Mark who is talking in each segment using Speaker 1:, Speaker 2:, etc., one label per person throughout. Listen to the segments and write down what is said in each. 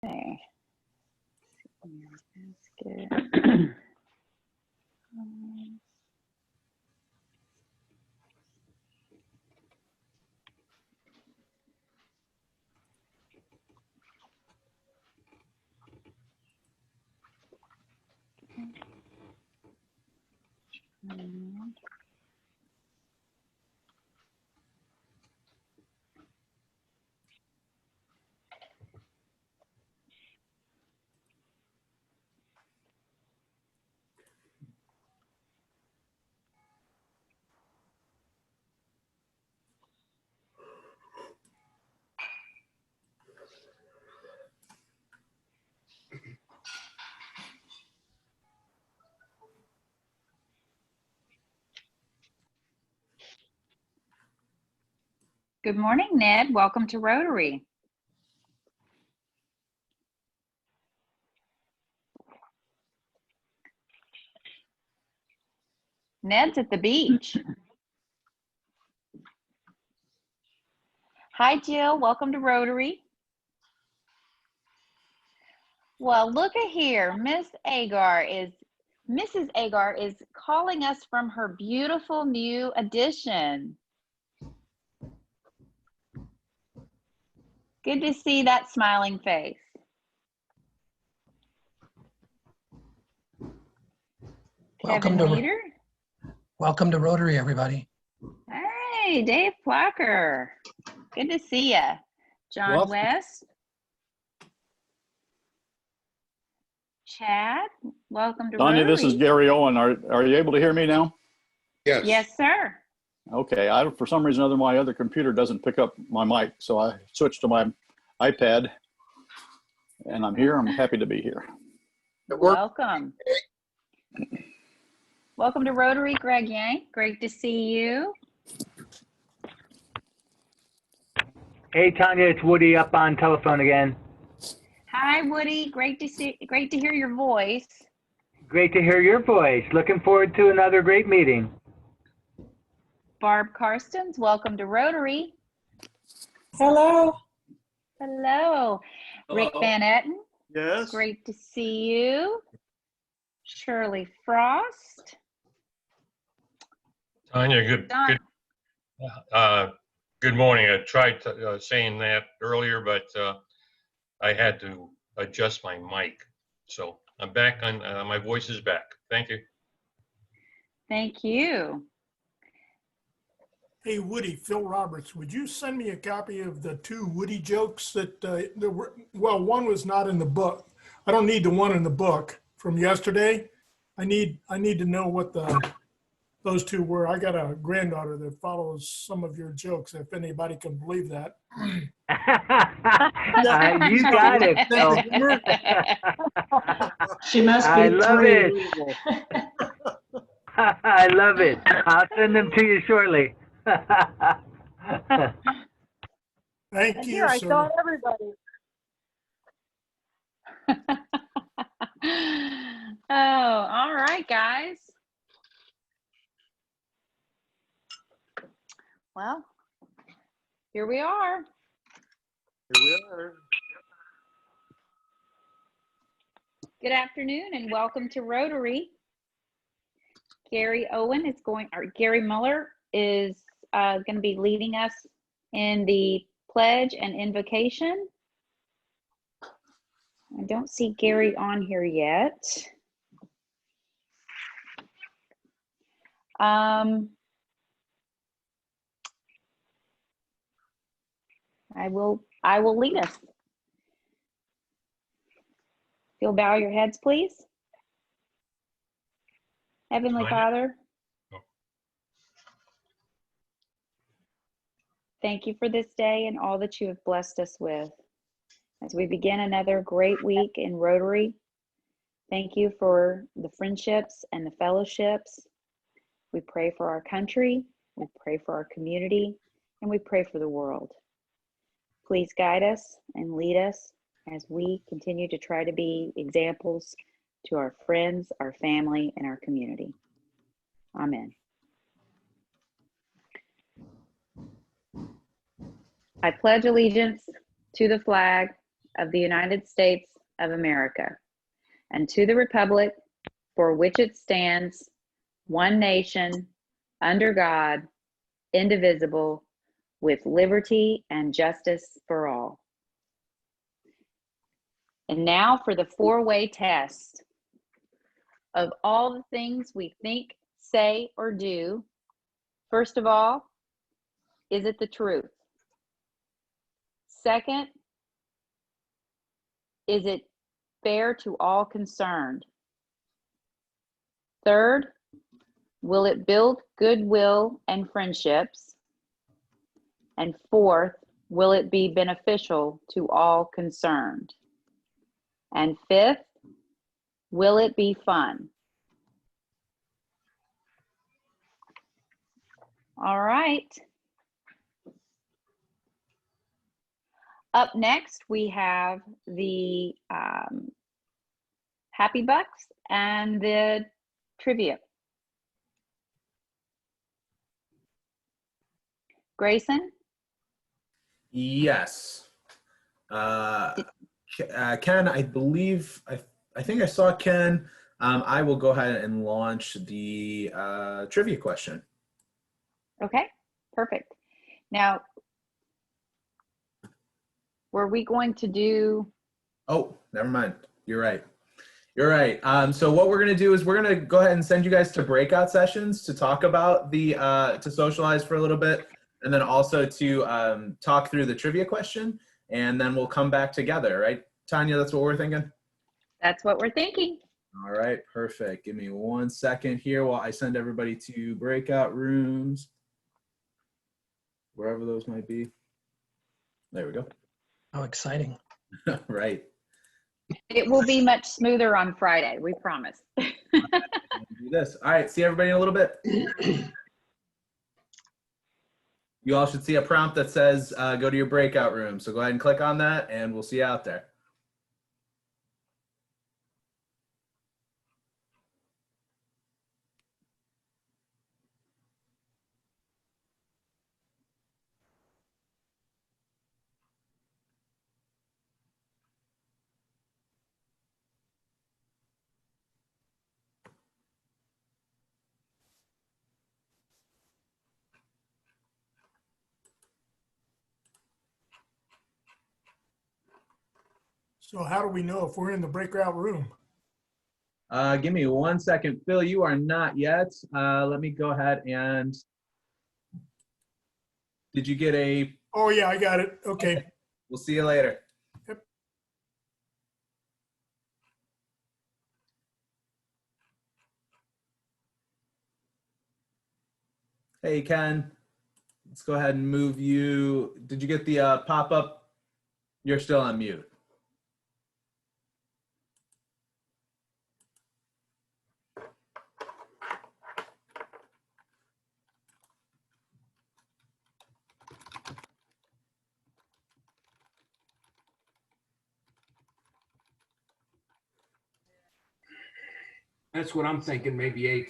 Speaker 1: Okay. Good morning, Ned. Welcome to Rotary. Ned's at the beach. Hi, Jill. Welcome to Rotary. Well, look at here. Mrs. Agar is calling us from her beautiful new addition. Good to see that smiling face.
Speaker 2: Welcome to Rotary, everybody.
Speaker 1: Hey, Dave Placker. Good to see you. John West. Chad, welcome to
Speaker 3: Tanya,
Speaker 1: Rotary.
Speaker 3: this is Gary Owen. Are you able to hear me now?
Speaker 4: Yes.
Speaker 1: Yes, sir.
Speaker 3: Okay. For some reason or other, my other computer doesn't pick up my mic, so I switched to my iPad, and I'm here. I'm happy to be here.
Speaker 1: Welcome. Welcome to Rotary, Greg Yang. Great to see you.
Speaker 5: Hey, Tanya, it's Woody up on telephone again.
Speaker 1: Hi, Woody. Great to hear your voice.
Speaker 5: Great to hear your voice. Looking forward to another great meeting.
Speaker 1: Barb Karstens, welcome to Rotary.
Speaker 6: Hello.
Speaker 1: Hello. Rick Van Etten.
Speaker 4: Yes.
Speaker 1: Great to see you. Shirley Frost.
Speaker 7: Tanya, good morning. I tried saying that earlier, but I had to adjust my mic. So I'm back on, my voice is back. Thank you.
Speaker 1: Thank you.
Speaker 6: Hey, Woody, Phil Roberts, would you send me a copy of the 2 Woody jokes that there were? Well, one was not in the book. I don't need the one in the book from yesterday. I need to know what those 2 were. I got a granddaughter that follows some of your jokes, if anybody can believe that.
Speaker 5: You got it, Phil.
Speaker 8: She must be
Speaker 5: I love
Speaker 8: 3.
Speaker 5: it. I love it. I'll send them to you shortly.
Speaker 6: Thank you,
Speaker 9: Here, I
Speaker 6: sir.
Speaker 9: saw everybody.
Speaker 1: Oh, all right, guys. Well, here we are. Good afternoon and welcome to Rotary. Gary Muller is going to be leading us in the pledge and invocation. I don't see Gary on here yet. I will lead us. If you'll bow your heads, please. Heavenly Father, thank you for this day and all that you have blessed us with. As we begin another great week in Rotary, thank you for the friendships and the fellowships. We pray for our country, we pray for our community, and we pray for the world. Please guide us and lead us as we continue to try to be examples to our friends, our family, and our community. Amen. I pledge allegiance to the flag of the United States of America, and to the republic for which it stands, one nation, under God, indivisible, with liberty and justice for all. And now for the four-way test. Of all the things we think, say, or do, first of all, is it the truth? Second, is it fair to all concerned? Third, will it build goodwill and friendships? And fourth, will it be beneficial to all concerned? And fifth, will it be fun? All right. Up next, we have the Happy Bucks and the trivia. Grayson?
Speaker 4: Yes. Ken, I believe, I think I saw Ken. I will go ahead and launch the trivia question.
Speaker 1: Okay, perfect. Now, were we going to do?
Speaker 4: Oh, never mind. You're right. You're right. So what we're going to do is we're going to go ahead and send you guys to breakout sessions to talk about the, to socialize for a little bit, and then also to talk through the trivia question, and then we'll come back together, right? Tanya, that's what we're thinking?
Speaker 1: That's what we're thinking.
Speaker 4: All right, perfect. Give me 1 second here while I send everybody to breakout rooms, wherever those might be. There we go.
Speaker 2: How exciting.
Speaker 4: Right.
Speaker 1: It will be much smoother on Friday, we promise.
Speaker 4: Do this. All right, see everybody in a little bit. You all should see a prompt that says go to your breakout room. So go ahead and click on that and we'll see you out there.
Speaker 6: So how do we know if we're in the breakout room?
Speaker 4: Give me 1 second. Phil, you are not yet. Let me go ahead and, did you get a?
Speaker 6: Oh yeah, I got it. Okay.
Speaker 4: We'll see you later.
Speaker 6: Yep.
Speaker 4: Hey, Ken, let's go ahead and move you. Did you get the pop-up? You're still on mute.
Speaker 8: That's what I'm thinking, maybe 8.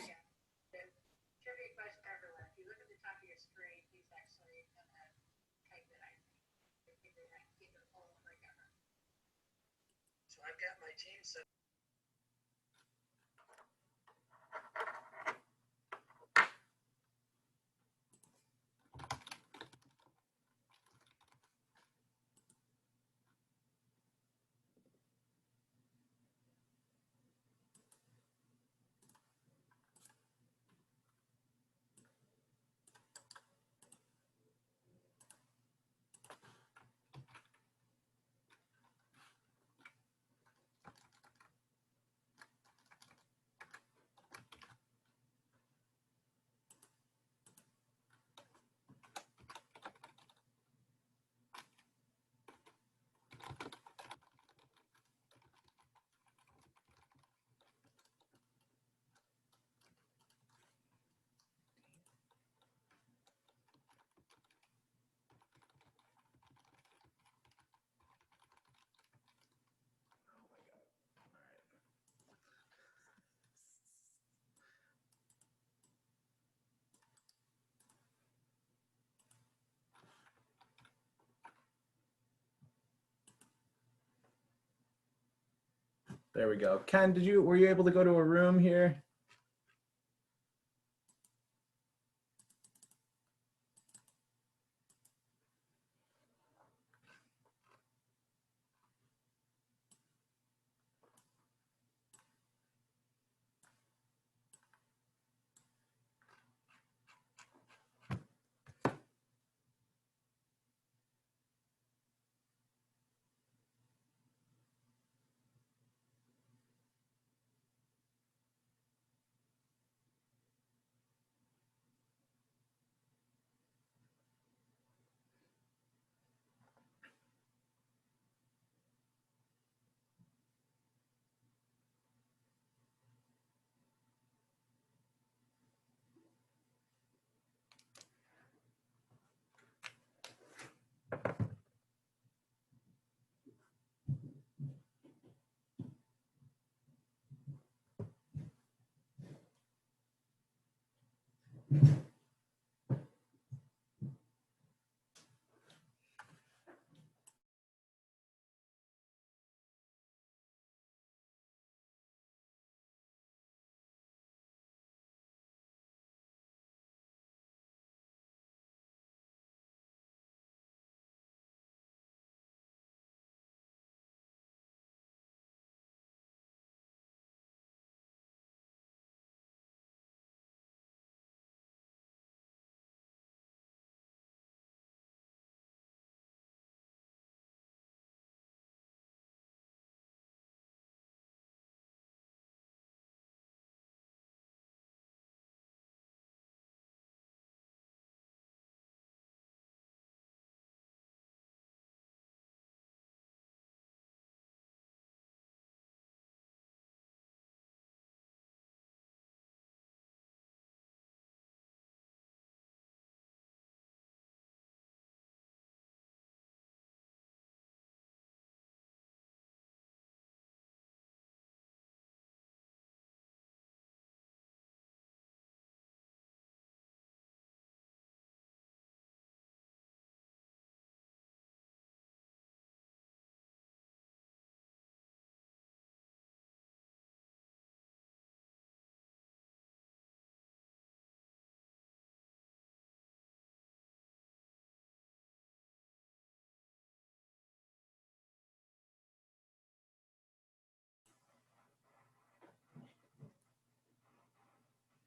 Speaker 4: There we go. Ken, were you able to go to a room here?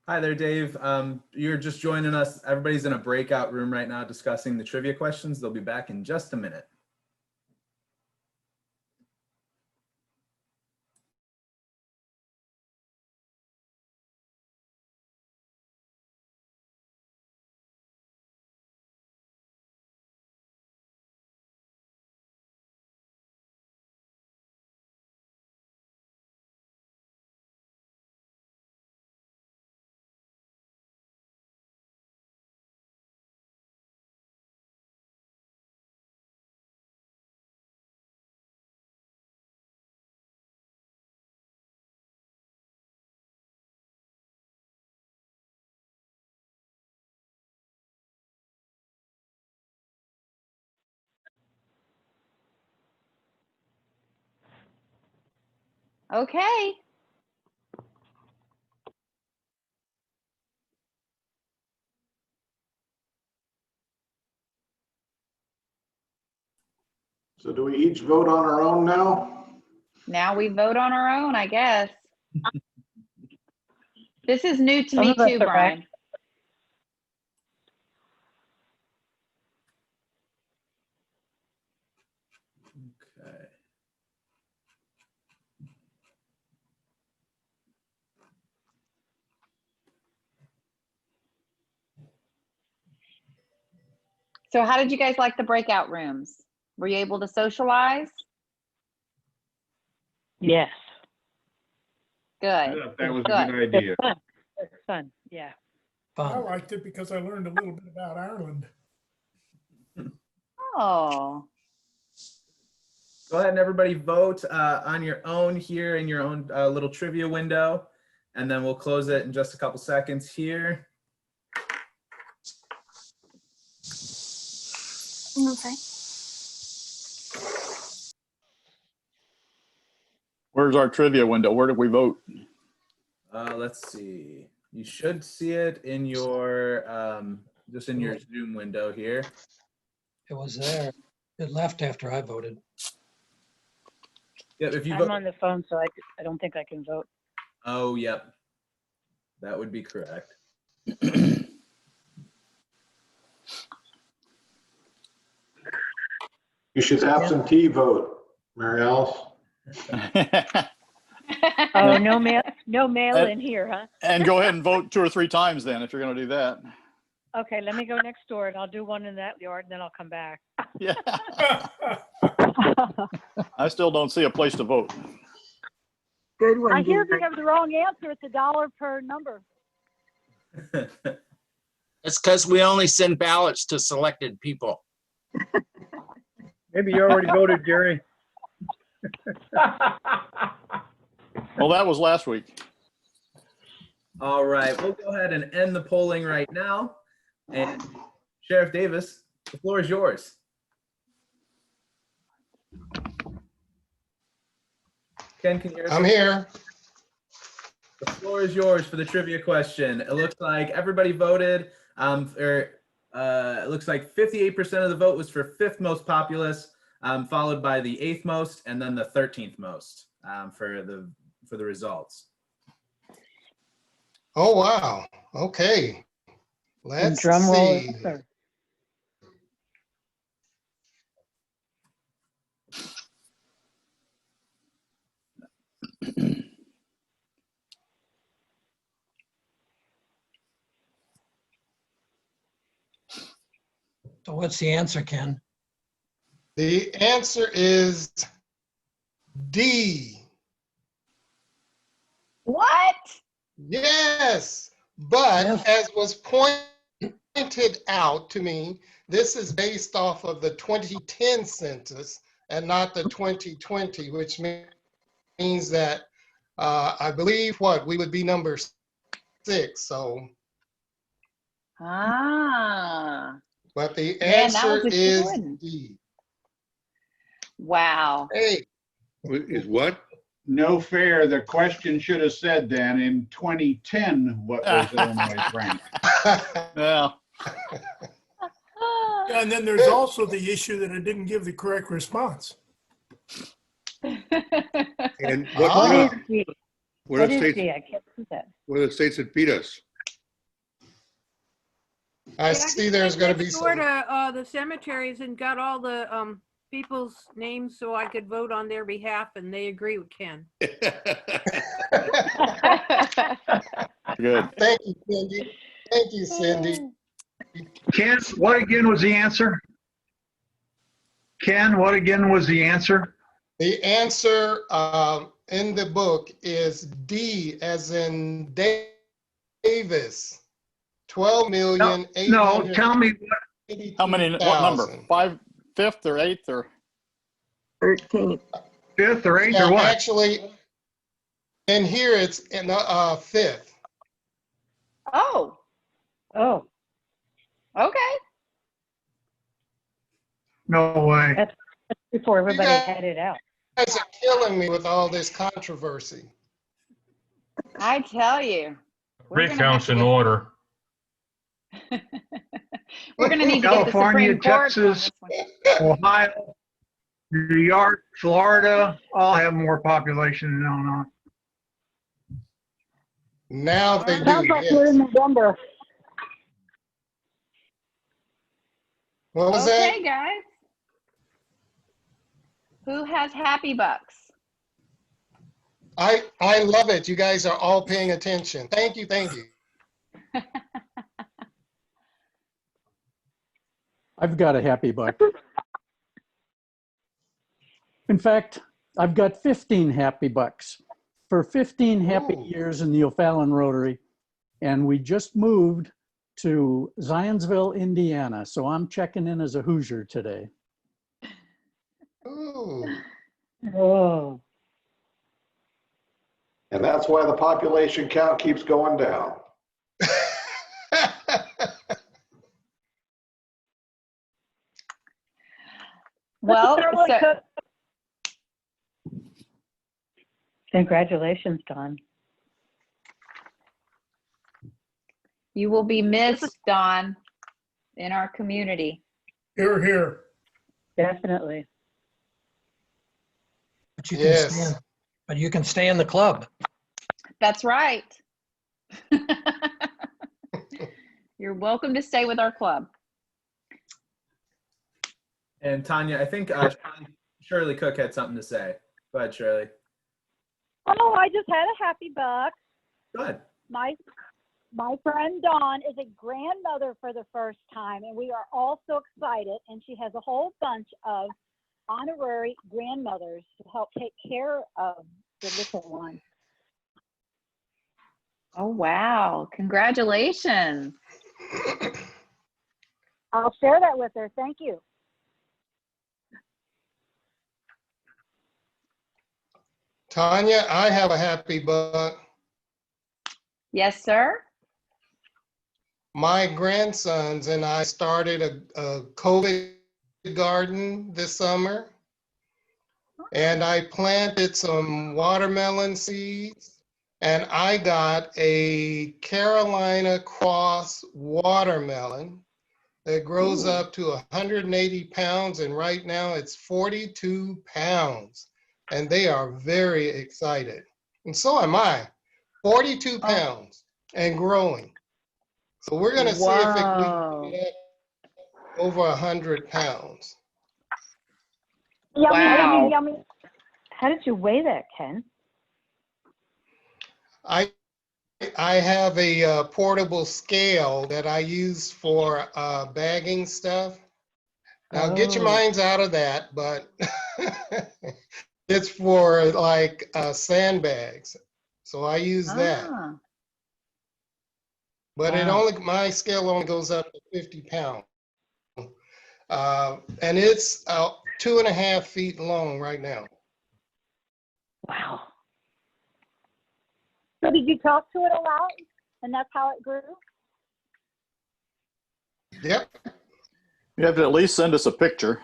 Speaker 4: Hi there, Dave. You're just joining us. Everybody's in a breakout room right now discussing the trivia questions. They'll be back in just a minute.
Speaker 1: Okay.
Speaker 9: So do we each vote on our own now?
Speaker 1: Now we vote on our own, I guess. This is new to
Speaker 10: Some
Speaker 1: me
Speaker 10: of us
Speaker 1: too,
Speaker 10: are back.
Speaker 1: Brian.
Speaker 4: Okay.
Speaker 1: So how did you guys like the breakout rooms? Were you able to socialize?
Speaker 10: Yes.
Speaker 7: I
Speaker 1: Good.
Speaker 7: thought that was a
Speaker 1: Good.
Speaker 7: good idea.
Speaker 10: Fun. Fun. Yeah.
Speaker 6: I
Speaker 2: Fun.
Speaker 6: liked it because I learned a little bit about Ireland.
Speaker 1: Oh,
Speaker 4: Go ahead and everybody vote on your own here in your own little trivia window, and then we'll close it in just a couple seconds here.
Speaker 1: okay.
Speaker 3: Where's our trivia window? Where did we vote?
Speaker 4: Let's see. You should see it in your just in your Zoom window here.
Speaker 2: It was there. It left after I voted.
Speaker 4: Yep. If you
Speaker 10: I'm
Speaker 4: vote.
Speaker 10: on the phone, so I don't think I can vote.
Speaker 4: Oh, yep. That would be correct.
Speaker 9: You should absentee vote, Mary Alice.
Speaker 10: Oh, no mail in here, huh?
Speaker 3: And go ahead and vote 2 or 3 times then, if you're going to do that.
Speaker 10: Okay, let me go next door and I'll do one in that yard and then I'll come back.
Speaker 3: Yeah. I still don't see a place to vote.
Speaker 11: Good one.
Speaker 10: I hear if you
Speaker 11: Gary.
Speaker 10: have the wrong answer, it's $1 per number.
Speaker 12: It's because we only send ballots to selected people.
Speaker 13: Maybe you already voted, Gary.
Speaker 3: Well, that was last week.
Speaker 4: All right, we'll go ahead and end the polling right now. And Sheriff Davis, the floor is yours. Ken, can you hear us?
Speaker 2: I'm here.
Speaker 4: The floor is yours for the trivia question. It looks like everybody voted. It looks like 58% of the vote was for 5th most populous, followed by the 8th most, and then the 13th most for the results.
Speaker 2: Oh, wow. Okay. Let's
Speaker 10: Drum roll
Speaker 2: see.
Speaker 10: answer.
Speaker 2: So what's the answer, Ken?
Speaker 6: The answer is D.
Speaker 1: What?
Speaker 6: Yes, but as was pointed out to me, this is based off of the 2010 census and not the 2020, which means that I believe we would be number 6. So, but the
Speaker 1: Man, that
Speaker 6: answer
Speaker 1: was a
Speaker 6: is
Speaker 1: shoo-in.
Speaker 6: D.
Speaker 1: Wow.
Speaker 6: Hey,
Speaker 14: Is what?
Speaker 9: No fair. The question should have said then in 2010, what was Illinois' rank?
Speaker 3: Yeah.
Speaker 6: and then there's also the issue that I didn't give the correct response.
Speaker 14: And
Speaker 10: What is D?
Speaker 14: what
Speaker 10: What
Speaker 14: are the
Speaker 10: is
Speaker 14: states?
Speaker 10: D? I can't see that.
Speaker 14: What are the states that beat us?
Speaker 6: I see there's going to be
Speaker 11: Sort
Speaker 6: some.
Speaker 11: of the cemeteries and got all the people's names so I could vote on their behalf, and they agree with Ken.
Speaker 3: Good.
Speaker 6: Thank you, Cindy. Thank you, Cindy.
Speaker 13: Ken, what again was the answer? Ken, what again was the answer?
Speaker 6: The answer in the book is D, as in Davis. 12,000,000.
Speaker 13: No, tell me
Speaker 3: How many? What number? 5th or 8th or
Speaker 11: 13th.
Speaker 13: 5th or 8th or what?
Speaker 6: Actually, and here it's in 5th.
Speaker 1: Oh,
Speaker 10: Oh,
Speaker 1: okay.
Speaker 13: No way.
Speaker 10: that's before everybody
Speaker 6: guys-
Speaker 10: had it out.
Speaker 6: You guys are killing me with all this controversy.
Speaker 1: I tell you. We're gonna have
Speaker 7: Recounts
Speaker 1: to
Speaker 7: in
Speaker 1: get-
Speaker 7: order.
Speaker 1: We're going to need to get the
Speaker 13: California,
Speaker 1: Supreme Court on
Speaker 13: Texas,
Speaker 1: this one.
Speaker 13: Ohio, New York, Florida, all have more population than Illinois.
Speaker 6: Now they do.
Speaker 10: Sounds like we're in
Speaker 6: Yes.
Speaker 10: November.
Speaker 6: What was
Speaker 1: Okay,
Speaker 6: that?
Speaker 1: guys. Who has happy bucks?
Speaker 6: I love it. You guys are all paying attention. Thank you. Thank you.
Speaker 15: I've got a happy buck. In fact, I've got 15 happy bucks for 15 happy years in the O'Fallon Rotary. And we just moved to Zionsville, Indiana. So I'm checking in as a Hoosier today.
Speaker 6: Ooh.
Speaker 10: Oh.
Speaker 9: And that's why the population count keeps going down.
Speaker 1: Well, so,
Speaker 10: Congratulations, Don.
Speaker 1: You will be missed, Don, in our community.
Speaker 6: Here, here.
Speaker 10: Definitely.
Speaker 2: But you can stay in, but you can stay in the club.
Speaker 1: That's right. You're welcome to stay with our club.
Speaker 4: And Tanya, I think Shirley Cook had something to say. Go ahead, Shirley.
Speaker 16: Oh, I just had a happy buck.
Speaker 4: Go ahead.
Speaker 16: My friend Dawn is a grandmother for the first time, and we are all so excited. And she has a whole bunch of honorary grandmothers to help take care of the little one.
Speaker 1: Oh, wow. Congratulations.
Speaker 16: I'll share that with her. Thank you.
Speaker 17: Tanya, I have a happy buck.
Speaker 1: Yes, sir.
Speaker 17: My grandsons and I started a COVID garden this summer, and I planted some watermelon seeds, and I got a Carolina cross watermelon that grows up to 180 pounds, and right now it's 42 pounds, and they are very excited. And so am I, 42 pounds and growing. So we're going to see if we can get over 100 pounds.
Speaker 16: Yummy,
Speaker 1: Wow.
Speaker 16: yummy, yummy. How did you weigh that, Ken?
Speaker 17: I have a portable scale that I use for bagging stuff. Now get your minds out of that, but it's for like sandbags. So I use that. But it only, my scale only goes up to 50 pounds. And it's 2.5 feet long right now.
Speaker 16: Wow. So did you talk to it a lot, and that's how it grew?
Speaker 17: Yep.
Speaker 3: You have to at least send us a picture.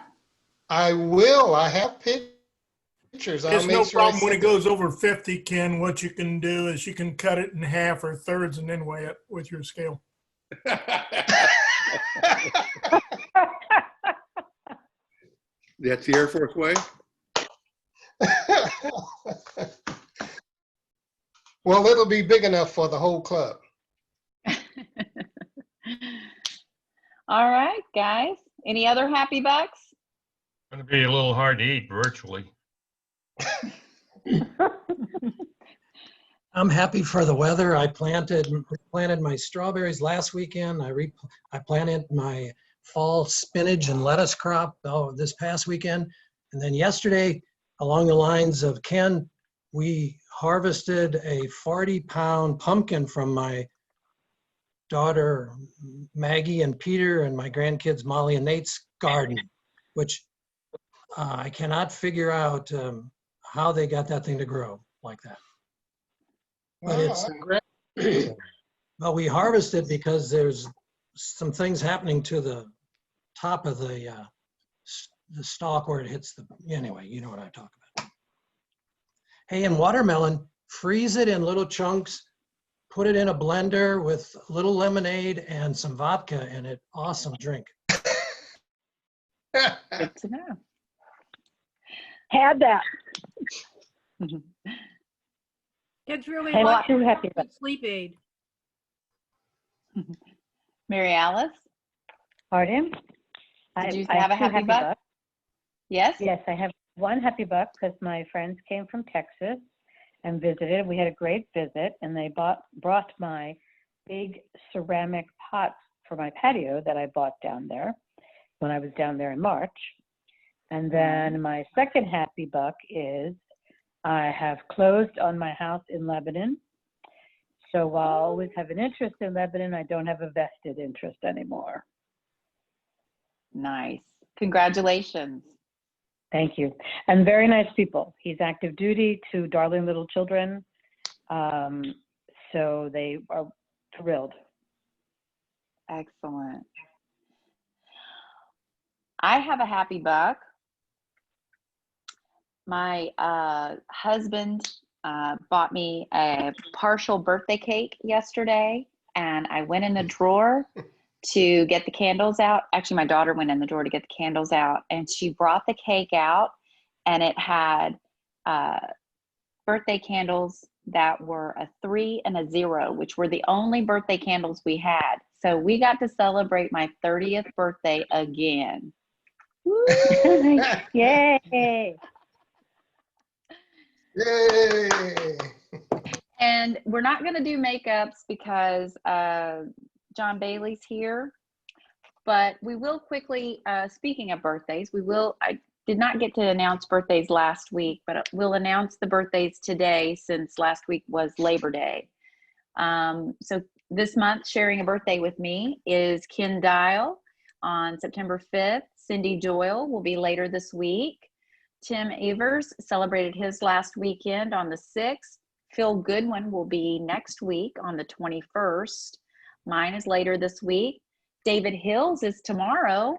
Speaker 17: I will. I have pictures. I'll
Speaker 6: It's
Speaker 17: make
Speaker 6: no
Speaker 17: sure I
Speaker 6: problem when it
Speaker 17: send
Speaker 6: goes over 50, Ken. What you can do is you can cut it in half or thirds and then weigh it with your scale.
Speaker 14: That's the Air Force way?
Speaker 17: Well, it'll be big enough for the whole club.
Speaker 1: All right, guys. Any other happy bucks?
Speaker 7: Going to be a little hard to eat virtually.
Speaker 2: I'm happy for the weather. I planted my strawberries last weekend. I planted my fall spinach and lettuce crop this past weekend. And then yesterday, along the lines of Ken, we harvested a 40-pound pumpkin from my daughter Maggie and Peter and my grandkids Molly and Nate's garden, which I cannot figure out how they got that thing to grow like that. But well, we harvest it because there's some things happening to the top of the stalk where it hits the, anyway, you know what I talk about. Hey, and watermelon, freeze it in little chunks, put it in a blender with a little lemonade and some vodka in it. Awesome drink.
Speaker 1: Good to know.
Speaker 16: Had that.
Speaker 11: Kids really
Speaker 16: I'm
Speaker 11: like
Speaker 16: too happy
Speaker 11: good sleep aid.
Speaker 1: Mary Alice,
Speaker 10: Pardon?
Speaker 1: did you have a
Speaker 10: two
Speaker 1: happy buck? Yes?
Speaker 10: Yes, I have one happy buck because my friends came from Texas and visited. We had a great visit, and they brought my big ceramic pots for my patio that I bought down there when I was down there in March. And then my second happy buck is I have closed on my house in Lebanon. So while I always have an interest in Lebanon, I don't have a vested interest anymore.
Speaker 1: Nice. Congratulations.
Speaker 10: Thank you. And very nice people. He's active duty to darling little children. So they are thrilled.
Speaker 1: Excellent. I have a happy buck. My husband bought me a partial birthday cake yesterday, and I went in the drawer to get the candles out. Actually, my daughter went in the drawer to get the candles out, and she brought the cake out, and it had birthday candles that were a 3 and a 0, which were the only birthday candles we had. So we got to celebrate my 30th birthday again.
Speaker 10: Yay!
Speaker 17: Yay!
Speaker 1: And we're not going to do makeups because John Bailey's here, but we will quickly, speaking of birthdays, I did not get to announce birthdays last week, but we'll announce the birthdays today since last week was Labor Day. So this month, sharing a birthday with me is Ken Dial on September 5th. Cindy Doyle will be later this week. Tim Evers celebrated his last weekend on the 6th. Phil Goodwin will be next week on the 21st. Mine is later this week. David Hills is tomorrow.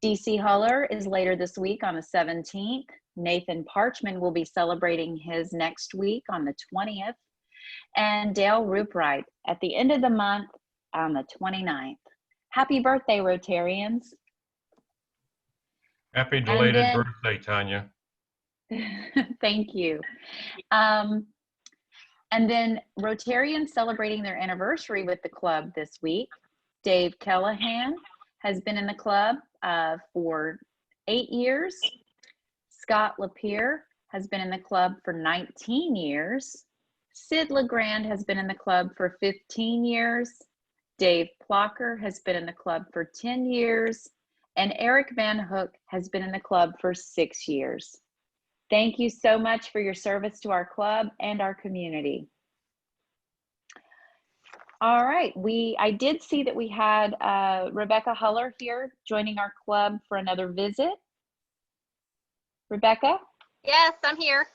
Speaker 1: DC Huller is later this week on the 17th. Nathan Parchman will be celebrating his next week on the 20th. And Dale Rupright at the end of the month on the 29th. Happy birthday, Rotarians.
Speaker 7: Happy belated birthday, Tanya.
Speaker 1: Thank you. And then Rotarians celebrating their anniversary with the club this week. Dave Callahan has been in the club for 8 years. Scott Lapierre has been in the club for 19 years. Sid LeGrand has been in the club for 15 years. Dave Plocker has been in the club for 10 years. And Eric Van Hook has been in the club for 6 years. Thank you so much for your service to our club and our community. All right, I did see that we had Rebecca Huller here joining our club for another visit. Rebecca?
Speaker 18: Yes, I'm here.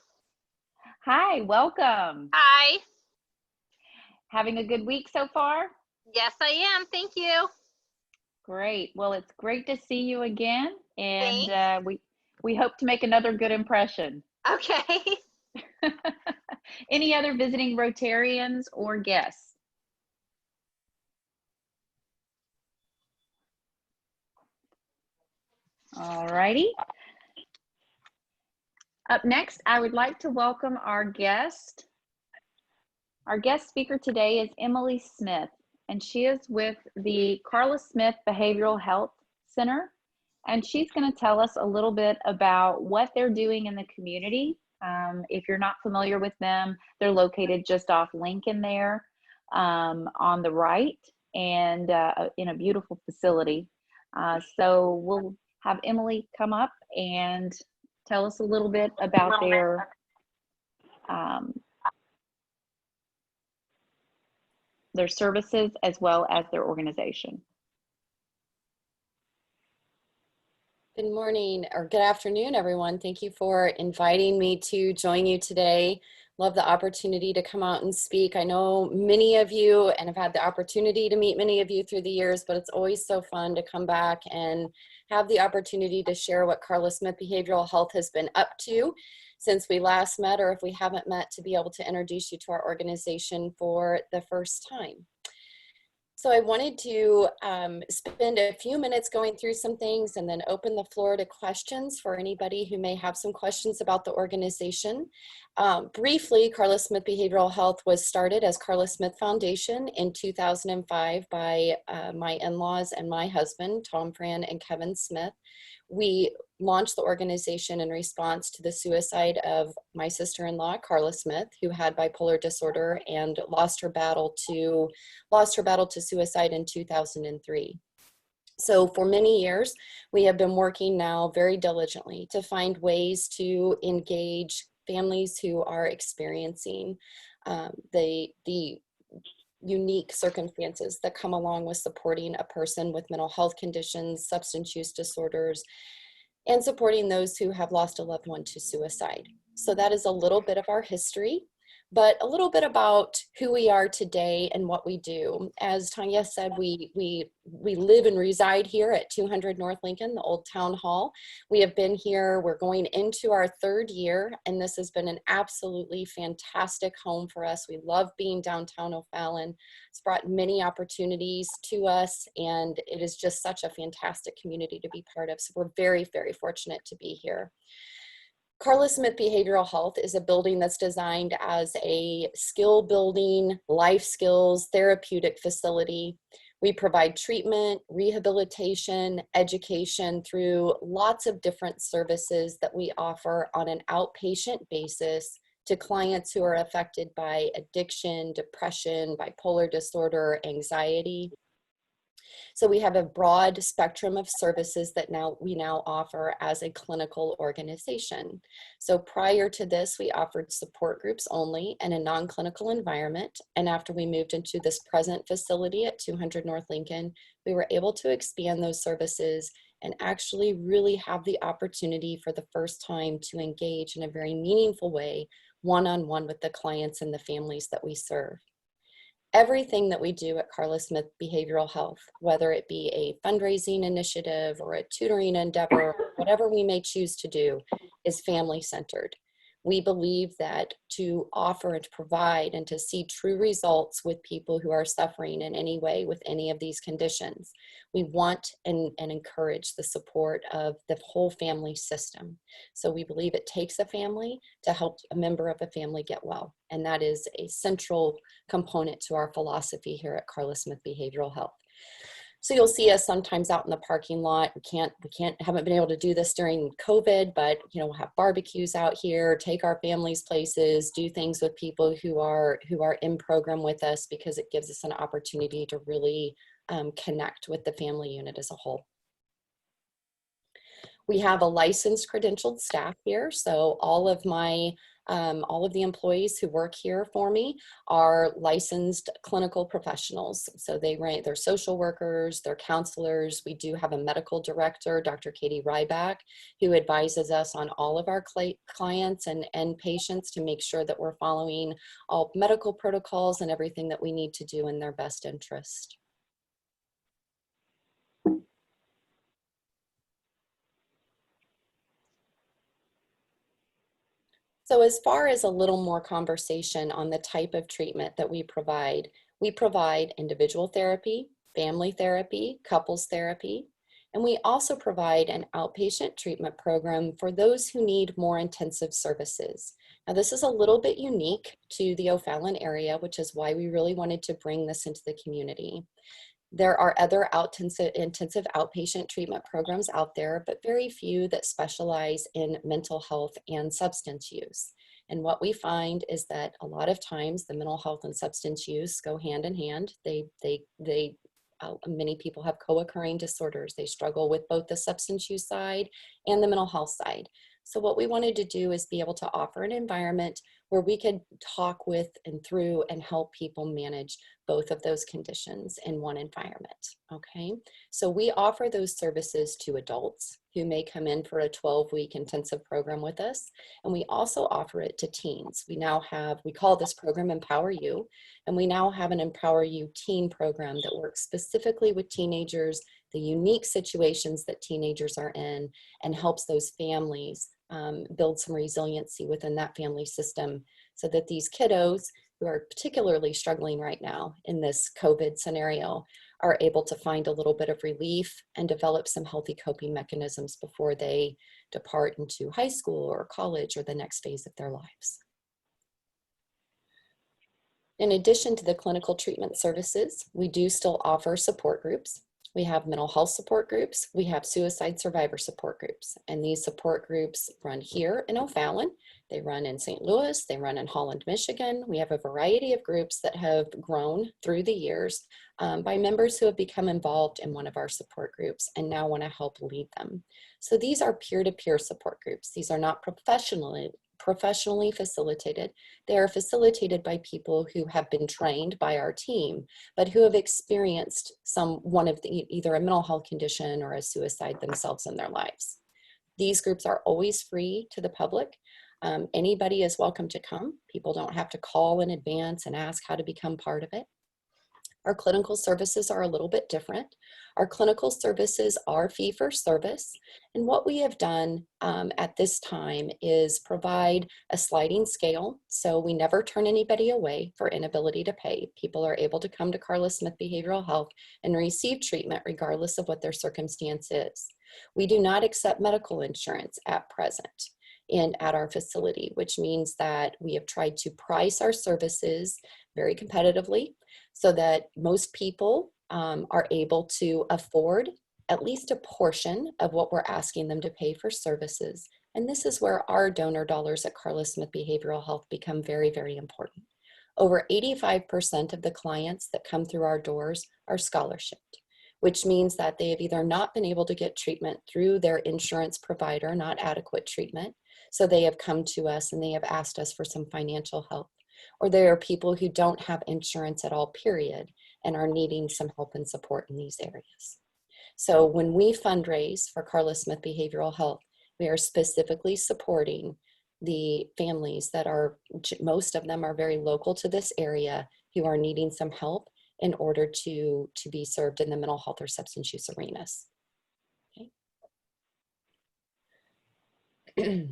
Speaker 1: Hi, welcome.
Speaker 18: Hi.
Speaker 1: Having a good week so far?
Speaker 18: Yes, I am. Thank you.
Speaker 1: Great. Well, it's great to see you again, and we hope to make another good impression.
Speaker 18: Okay.
Speaker 1: Any other visiting Rotarians or guests? All righty. Up next, I would like to welcome our guest. Our guest speaker today is Emily Smith, and she is with the Karla Smith Behavioral Health Center, and she's going to tell us a little bit about what they're doing in the community. If you're not familiar with them, they're located just off Lincoln there on the right, and in a beautiful facility. So we'll have Emily come up and tell us a little bit about their services as well as their organization.
Speaker 19: Good morning or good afternoon, everyone. Thank you for inviting me to join you today. Love the opportunity to come out and speak. I know many of you and have had the opportunity to meet many of you through the years, but it's always so fun to come back and have the opportunity to share what Karla Smith Behavioral Health has been up to since we last met, or if we haven't met, to be able to introduce you to our organization for the first time. So I wanted to spend a few minutes going through some things and then open the floor to questions for anybody who may have some questions about the organization. Briefly, Karla Smith Behavioral Health was started as Karla Smith Foundation in 2005 by my in-laws and my husband, Tom Fran and Kevin Smith. We launched the organization in response to the suicide of my sister-in-law, Karla Smith, who had bipolar disorder and lost her battle to suicide in 2003. So for many years, we have been working now very diligently to find ways to engage families who are experiencing the unique circumstances that come along with supporting a person with mental health conditions, substance use disorders, and supporting those who have lost a loved one to suicide. So that is a little bit of our history. But a little bit about who we are today and what we do. As Tanya said, we live and reside here at 200 North Lincoln, the old town hall. We have been here, we're going into our 3rd year, and this has been an absolutely fantastic home for us. We love being downtown O'Fallon. It's brought many opportunities to us, and it is just such a fantastic community to be part of. So we're very, very fortunate to be here. Karla Smith Behavioral Health is a building that's designed as a skill building, life skills, therapeutic facility. We provide treatment, rehabilitation, education through lots of different services that we offer on an outpatient basis to clients who are affected by addiction, depression, bipolar disorder, anxiety. So we have a broad spectrum of services that we now offer as a clinical organization. So prior to this, we offered support groups only in a non-clinical environment. And after we moved into this present facility at 200 North Lincoln, we were able to expand those services and actually really have the opportunity for the first time to engage in a very meaningful way, one-on-one with the clients and the families that we serve. Everything that we do at Karla Smith Behavioral Health, whether it be a fundraising initiative or a tutoring endeavor, whatever we may choose to do, is family-centered. We believe that to offer and to provide and to see true results with people who are suffering in any way with any of these conditions, we want and encourage the support of the whole family system. So we believe it takes a family to help a member of a family get well. And that is a central component to our philosophy here at Karla Smith Behavioral Health. So you'll see us sometimes out in the parking lot. Haven't been able to do this during COVID, but we'll have barbecues out here, take our families places, do things with people who are in program with us, because it gives us an opportunity to really connect with the family unit as a whole. We have a licensed credentialed staff here. So all of the employees who work here for me are licensed clinical professionals. So they're social workers, they're counselors. We do have a medical director, Dr. Katie Ryback, who advises us on all of our clients and patients to make sure that we're following all medical protocols and everything that we need to do in their best interest. So as far as a little more conversation on the type of treatment that we provide individual therapy, family therapy, couples therapy, and we also provide an outpatient treatment program for those who need more intensive services. Now this is a little bit unique to the O'Fallon area, which is why we really wanted to bring this into the community. There are other intensive outpatient treatment programs out there, but very few that specialize in mental health and substance use. And what we find is that a lot of times the mental health and substance use go hand in hand. Many people have co-occurring disorders. They struggle with both the substance use side and the mental health side. So what we wanted to do is be able to offer an environment where we could talk with and through and help people manage both of those conditions in one environment, okay? So we offer those services to adults who may come in for a 12-week intensive program with us, and we also offer it to teens. We call this program Empower You, and we now have an Empower You teen program that works specifically with teenagers, the unique situations that teenagers are in, and helps those families build some resiliency within that family system so that these kiddos who are particularly struggling right now in this COVID scenario are able to find a little bit of relief and develop some healthy coping mechanisms before they depart into high school or college or the next phase of their lives. In addition to the clinical treatment services, we do still offer support groups. We have mental health support groups. We have suicide survivor support groups. And these support groups run here in O'Fallon. They run in St. Louis. They run in Holland, Michigan. We have a variety of groups that have grown through the years by members who have become involved in one of our support groups and now want to help lead them. So these are peer-to-peer support groups. These are not professionally facilitated. They are facilitated by people who have been trained by our team, but who have experienced either a mental health condition or a suicide themselves in their lives. These groups are always free to the public. Anybody is welcome to come. People don't have to call in advance and ask how to become part of it. Our clinical services are a little bit different. Our clinical services are fee for service. And what we have done at this time is provide a sliding scale. So we never turn anybody away for inability to pay. People are able to come to Karla Smith Behavioral Health and receive treatment regardless of what their circumstance is. We do not accept medical insurance at present at our facility, which means that we have tried to price our services very competitively so that most people are able to afford at least a portion of what we're asking them to pay for services. And this is where our donor dollars at Karla Smith Behavioral Health become very, very important. Over 85% of the clients that come through our doors are scholarshiped, which means that they have either not been able to get treatment through their insurance provider, not adequate treatment, so they have come to us and they have asked us for some financial help. Or there are people who don't have insurance at all, period, and are needing some help and support in these areas. So when we fundraise for Karla Smith Behavioral Health, we are specifically supporting the families that are, most of them are very local to this area, who are needing some help in order to be served in the mental health or substance use arenas. Okay.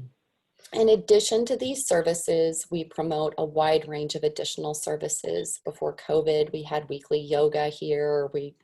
Speaker 19: In addition to these services, we promote a wide range of additional services. Before COVID, we had weekly yoga here. We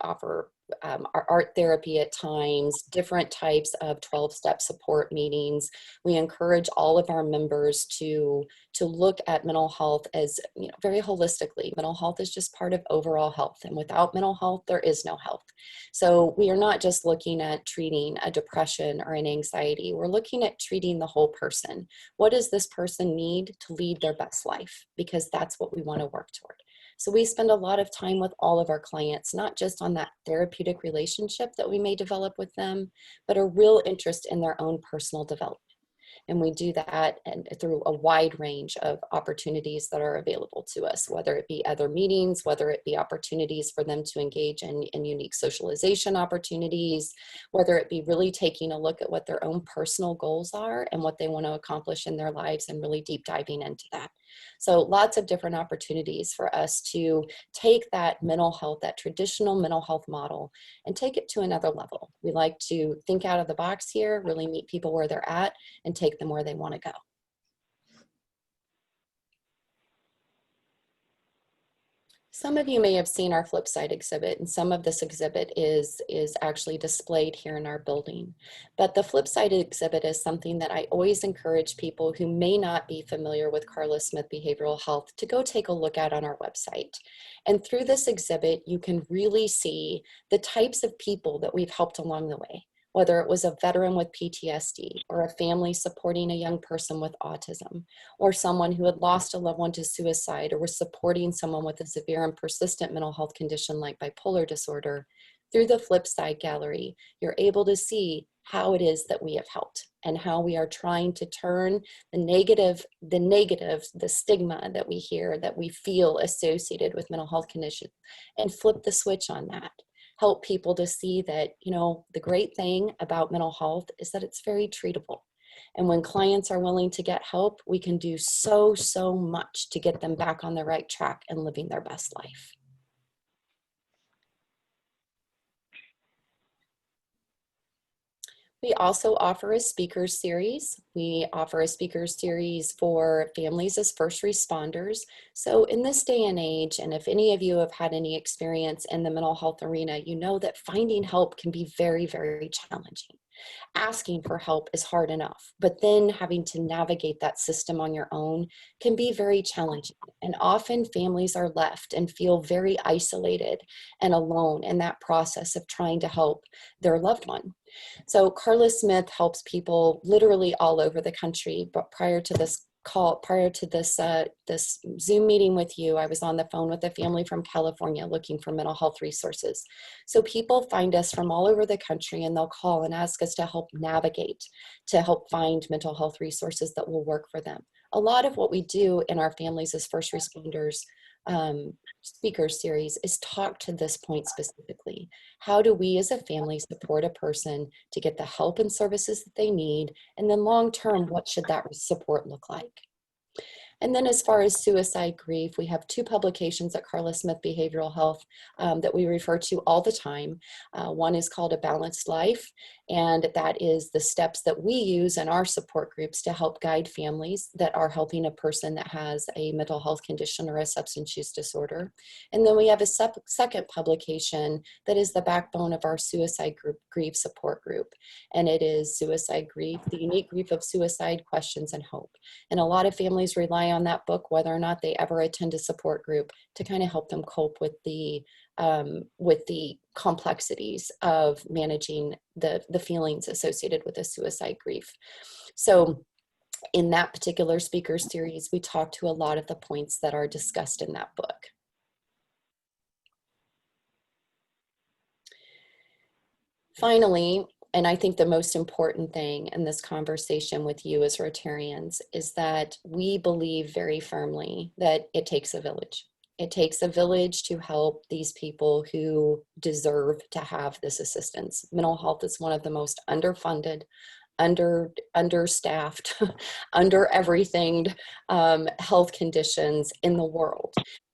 Speaker 19: offer our art therapy at times, different types of 12-step support meetings. We encourage all of our members to look at mental health as, very holistically. Mental health is just part of overall health, and without mental health, there is no health. So we are not just looking at treating a depression or an anxiety. We're looking at treating the whole person. What does this person need to lead their best life? Because that's what we want to work toward. So we spend a lot of time with all of our clients, not just on that therapeutic relationship that we may develop with them, but a real interest in their own personal development. And we do that through a wide range of opportunities that are available to us, whether it be other meetings, whether it be opportunities for them to engage in unique socialization opportunities, whether it be really taking a look at what their own personal goals are and what they want to accomplish in their lives and really deep diving into that. So lots of different opportunities for us to take that mental health, that traditional mental health model, and take it to another level. We like to think out of the box here, really meet people where they're at and take them where they want to go. Some of you may have seen our flip side exhibit, and some of this exhibit is actually displayed here in our building. But the flip side exhibit is something that I always encourage people who may not be familiar with Karla Smith Behavioral Health to go take a look at on our website. And through this exhibit, you can really see the types of people that we've helped along the way, whether it was a veteran with PTSD or a family supporting a young person with autism, or someone who had lost a loved one to suicide, or was supporting someone with a severe and persistent mental health condition like bipolar disorder. Through the flip side gallery, you're able to see how it is that we have helped and how we are trying to turn the stigma that we hear, that we feel associated with mental health conditions, and flip the switch on that. Help people to see that, the great thing about mental health is that it's very treatable. And when clients are willing to get help, we can do so much to get them back on the right track and living their best life. We also offer a speaker series. We offer a speaker series for families as first responders. So in this day and age, and if any of you have had any experience in the mental health arena, you know that finding help can be very, very challenging. Asking for help is hard enough, but then having to navigate that system on your own can be very challenging. And often families are left and feel very isolated and alone in that process of trying to help their loved one. So Karla Smith helps people literally all over the country, but prior to this this Zoom meeting with you, I was on the phone with a family from California looking for mental health resources. So people find us from all over the country, and they'll call and ask us to help navigate, to help find mental health resources that will work for them. A lot of what we do in our families as first responders speaker series is talk to this point specifically. How do we as a family support a person to get the help and services that they need? And then long term, what should that support look like? And then as far as suicide grief, we have 2 publications at Karla Smith Behavioral Health that we refer to all the time. One is called A Balanced Life, and that is the steps that we use in our support groups to help guide families that are helping a person that has a mental health condition or a substance use disorder. And then we have a second publication that is the backbone of our suicide grief support group. And it is Suicide Grief, the Unique Grief of Suicide, Questions and Hope. And a lot of families rely on that book, whether or not they ever attend a support group, to kind of help them cope with the complexities of managing the feelings associated with a suicide grief. So in that particular speaker series, we talk to a lot of the points that are discussed in that book. Finally, and I think the most important thing in this conversation with you as Rotarians is that we believe very firmly that it takes a village. It takes a village to help these people who deserve to have this assistance. Mental health is one of the most underfunded, understaffed, under everything health conditions in the world.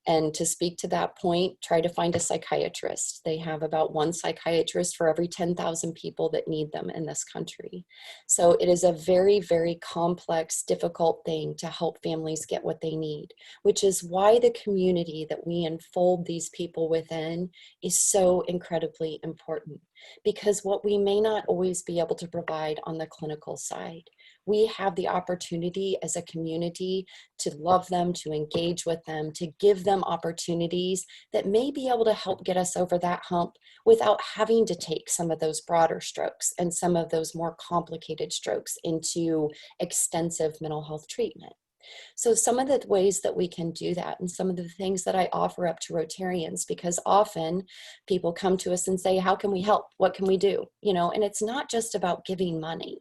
Speaker 19: And to speak to that point, try to find a psychiatrist. They have about 1 psychiatrist for every 10,000 people that need them in this country. So it is a very, very complex, difficult thing to help families get what they need, which is why the community that we enfold these people within is so incredibly important. Because what we may not always be able to provide on the clinical side, we have the opportunity as a community to love them, to engage with them, to give them opportunities that may be able to help get us over that hump without having to take some of those broader strokes and some of those more complicated strokes into extensive mental health treatment. So some of the ways that we can do that, and some of the things that I offer up to Rotarians, because often people come to us and say, how can we help? What can we do? You know, and it's not just about giving money.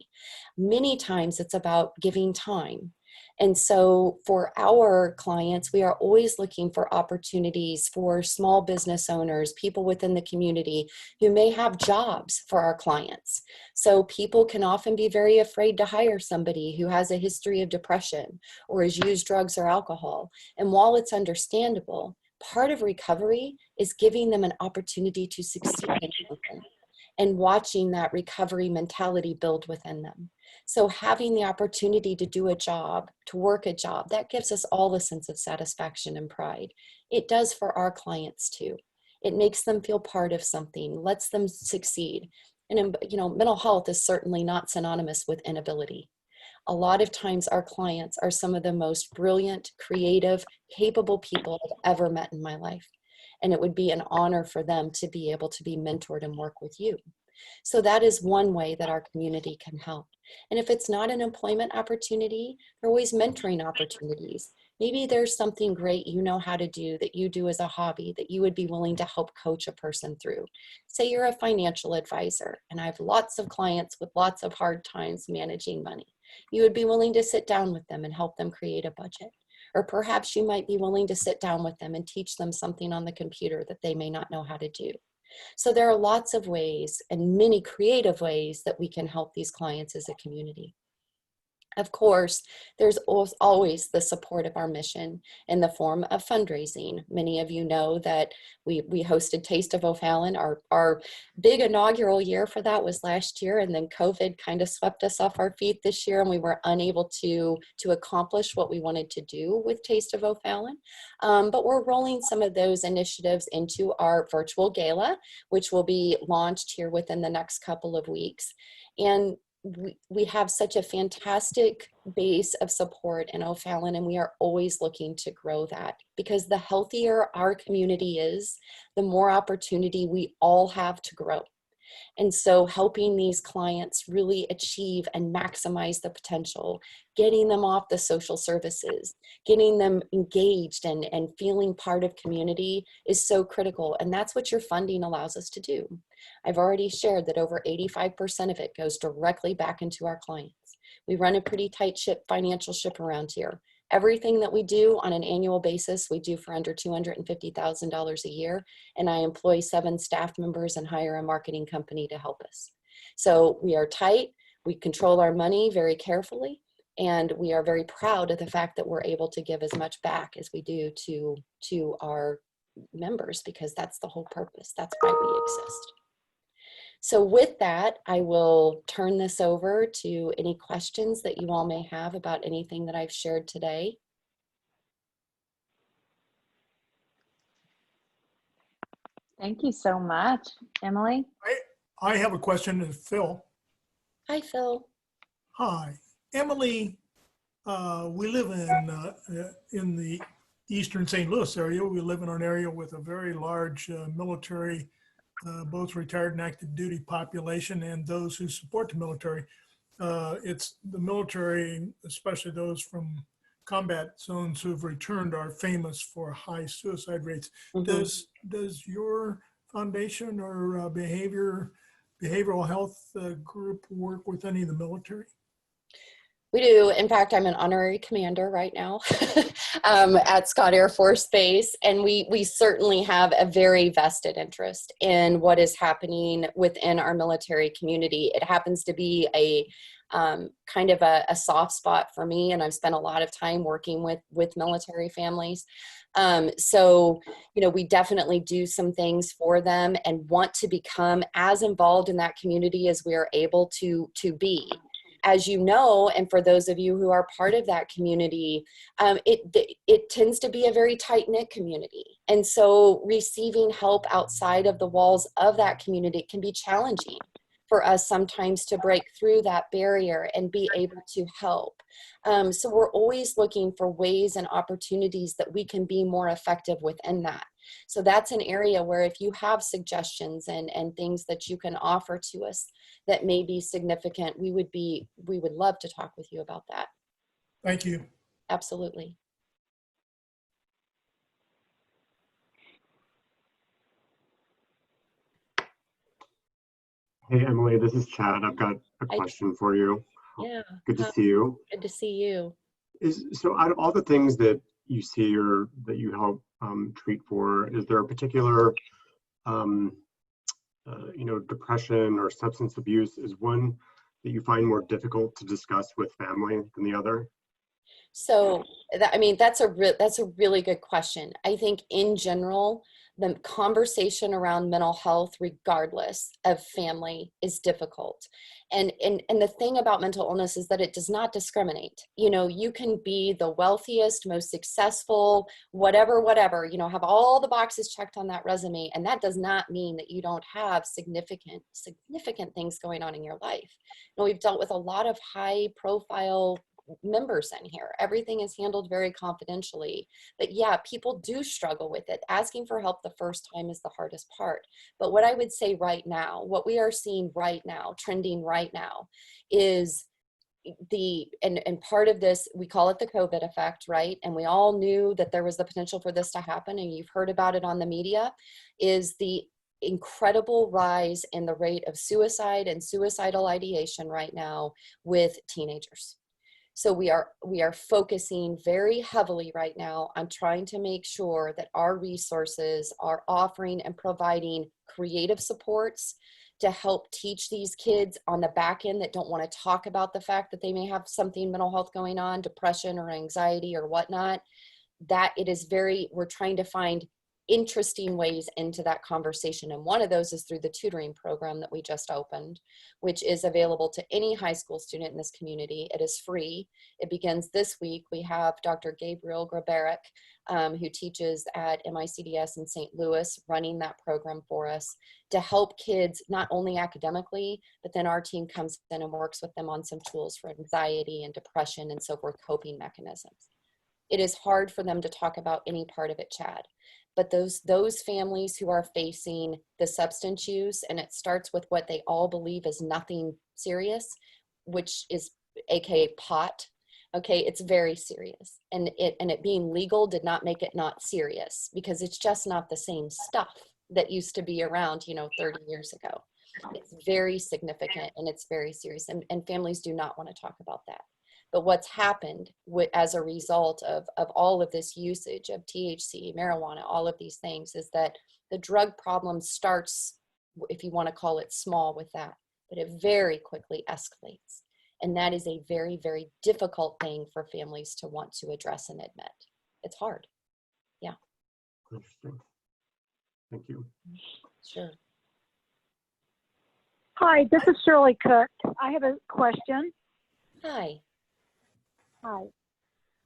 Speaker 19: Many times it's about giving time. And so for our clients, we are always looking for opportunities for small business owners, people within the community who may have jobs for our clients. So people can often be very afraid to hire somebody who has a history of depression or has used drugs or alcohol. And while it's understandable, part of recovery is giving them an opportunity to succeed in something and watching that recovery mentality build within them. So having the opportunity to do a job, to work a job, that gives us all a sense of satisfaction and pride. It does for our clients too. It makes them feel part of something, lets them succeed. And you know, mental health is certainly not synonymous with inability. A lot of times our clients are some of the most brilliant, creative, capable people I've ever met in my life. And it would be an honor for them to be able to be mentored and work with you. So that is one way that our community can help. And if it's not an employment opportunity, there are always mentoring opportunities. Maybe there's something great you know how to do that you do as a hobby that you would be willing to help coach a person through. Say you're a financial advisor, and I have lots of clients with lots of hard times managing money. You would be willing to sit down with them and help them create a budget. Or perhaps you might be willing to sit down with them and teach them something on the computer that they may not know how to do. So there are lots of ways and many creative ways that we can help these clients as a community. Of course, there's always the support of our mission in the form of fundraising. Many of you know that we hosted Taste of O'Fallon. Our big inaugural year for that was last year, and then COVID kind of swept us off our feet this year, and we were unable to accomplish what we wanted to do with Taste of O'Fallon. But we're rolling some of those initiatives into our virtual gala, which will be launched here within the next couple of weeks. And we have such a fantastic base of support in O'Fallon, and we are always looking to grow that, because the healthier our community is, the more opportunity we all have to grow. And so helping these clients really achieve and maximize the potential, getting them off the social services, getting them engaged and feeling part of community is so critical. And that's what your funding allows us to do. I've already shared that over 85% of it goes directly back into our clients. We run a pretty tight financial ship around here. Everything that we do on an annual basis, we do for under $250,000 a year. And I employ 7 staff members and hire a marketing company to help us. So we are tight. We control our money very carefully. And we are very proud of the fact that we're able to give as much back as we do to our members, because that's the whole purpose. That's why we exist. So with that, I will turn this over to any questions that you all may have about anything that I've shared today.
Speaker 1: Thank you so much, Emily.
Speaker 6: I have a question to Phil.
Speaker 19: Hi, Phil.
Speaker 6: Hi, Emily. We live in the eastern St. Louis area. We live in an area with a very large military, both retired and active duty population, and those who support the military. It's the military, especially those from combat zones who've returned, are famous for high suicide rates.
Speaker 19: Mm-hmm.
Speaker 6: Does your foundation or behavioral health group work with any of the military?
Speaker 19: We do. In fact, I'm an honorary commander right now at Scott Air Force Base, and we certainly have a very vested interest in what is happening within our military community. It happens to be a kind of a soft spot for me, and I've spent a lot of time working with military families. So, you know, we definitely do some things for them and want to become as involved in that community as we are able to be. As you know, and for those of you who are part of that community, it tends to be a very tight-knit community. And so receiving help outside of the walls of that community can be challenging for us sometimes to break through that barrier and be able to help. So we're always looking for ways and opportunities that we can be more effective within that. So that's an area where if you have suggestions and things that you can offer to us that may be significant, we would love to talk with you about that.
Speaker 6: Thank you.
Speaker 19: Absolutely.
Speaker 20: Hey, Emily, this is Chad. I've got a question for you.
Speaker 19: Yeah.
Speaker 20: Good to see you.
Speaker 19: Good to see you.
Speaker 20: So out of all the things that you see or that you help treat for, is there a particular, depression or substance abuse is one that you find more difficult to discuss with family than the other?
Speaker 19: So, that's a really good question. I think in general, the conversation around mental health, regardless of family, is difficult. And the thing about mental illness is that it does not discriminate. You know, you can be the wealthiest, most successful, whatever, have all the boxes checked on that resume. And that does not mean that you don't have significant things going on in your life. You know, we've dealt with a lot of high profile members in here. Everything is handled very confidentially. But yeah, people do struggle with it. Asking for help the first time is the hardest part. But what I would say right now, what we are seeing right now, trending right now, is and part of this, we call it the COVID effect, right? And we all knew that there was the potential for this to happen, and you've heard about it on the media, is the incredible rise in the rate of suicide and suicidal ideation right now with teenagers. So we are focusing very heavily right now on trying to make sure that our resources are offering and providing creative supports to help teach these kids on the back end that don't want to talk about the fact that they may have something mental health going on, depression or anxiety or whatnot, that we're trying to find interesting ways into that conversation. And one of those is through the tutoring program that we just opened, which is available to any high school student in this community. It is free. It begins this week. We have Dr. Gabriel Grabarek, who teaches at MICDS in St. Louis, running that program for us to help kids not only academically, but then our team comes in and works with them on some tools for anxiety and depression and so forth, coping mechanisms. It is hard for them to talk about any part of it, Chad. But those families who are facing the substance use, and it starts with what they all believe is nothing serious, which is AKA pot. Okay, it's very serious. And it being legal did not make it not serious, because it's just not the same stuff that used to be around, 30 years ago. It's very significant and it's very serious. And families do not want to talk about that. But what's happened as a result of all of this usage of THC, marijuana, all of these things, is that the drug problem starts, if you want to call it small with that, but it very quickly escalates. And that is a very, very difficult thing for families to want to address and admit. It's hard. Yeah.
Speaker 20: Interesting. Thank you.
Speaker 19: Sure.
Speaker 16: Hi, this is Shirley Cook. I have a question.
Speaker 19: Hi.
Speaker 16: Hi.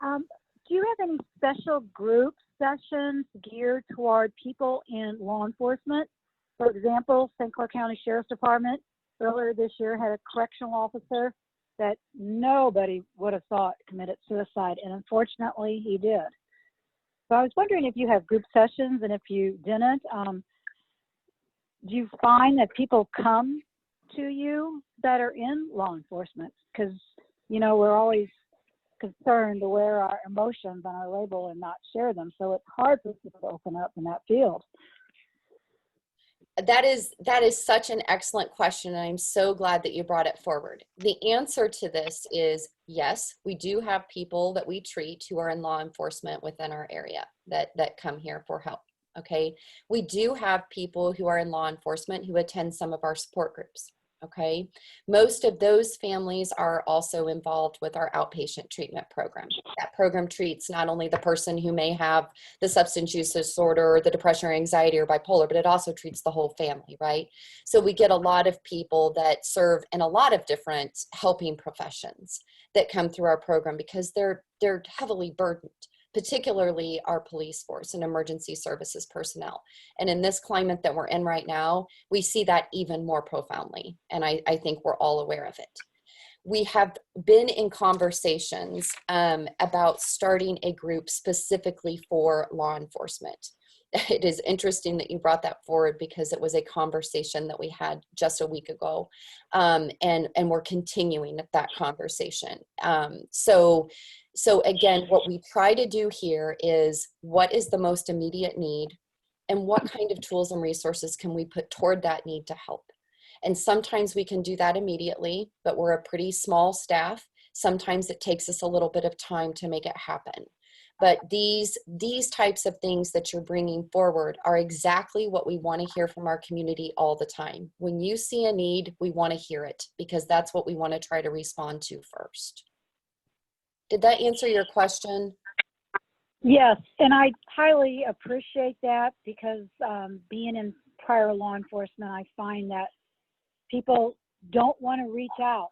Speaker 16: Do you have any special group sessions geared toward people in law enforcement? For example, St. Clair County Sheriff's Department earlier this year had a correctional officer that nobody would have thought committed suicide, and unfortunately he did. So I was wondering if you have group sessions, and if you didn't, do you find that people come to you that are in law enforcement? Because, you know, we're always concerned to wear our emotions on our label and not share them. So it's hard for people to open up in that field.
Speaker 19: That is such an excellent question, and I'm so glad that you brought it forward. The answer to this is yes, we do have people that we treat who are in law enforcement within our area that come here for help. Okay, we do have people who are in law enforcement who attend some of our support groups. Okay, most of those families are also involved with our outpatient treatment program. That program treats not only the person who may have the substance use disorder, the depression or anxiety or bipolar, but it also treats the whole family, right? So we get a lot of people that serve in a lot of different helping professions that come through our program because they're heavily burdened, particularly our police force and emergency services personnel. And in this climate that we're in right now, we see that even more profoundly. And I think we're all aware of it. We have been in conversations about starting a group specifically for law enforcement. It is interesting that you brought that forward because it was a conversation that we had just a week ago. And we're continuing that conversation. So again, what we try to do here is what is the most immediate need and what kind of tools and resources can we put toward that need to help? And sometimes we can do that immediately, but we're a pretty small staff. Sometimes it takes us a little bit of time to make it happen. But these types of things that you're bringing forward are exactly what we want to hear from our community all the time. When you see a need, we want to hear it because that's what we want to try to respond to first. Did that answer your question?
Speaker 16: Yes, and I highly appreciate that because being in prior law enforcement, I find that people don't want to reach out.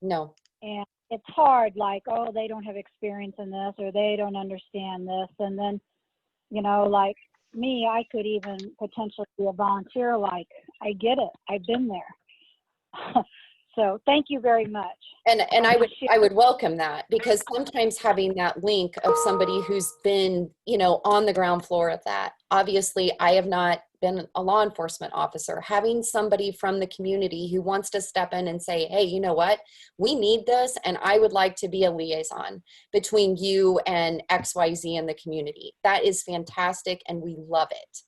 Speaker 19: No.
Speaker 16: And it's hard, like, oh, they don't have experience in this or they don't understand this. And then, you know, like me, I could even potentially be a volunteer, like, I get it, I've been there. So thank you very much.
Speaker 19: And I would welcome that because sometimes having that link of somebody who's been, you know, on the ground floor of that. Obviously, I have not been a law enforcement officer. Having somebody from the community who wants to step in and say, hey, you know what, we need this, and I would like to be a liaison between you and XYZ in the community. That is fantastic, and we love it.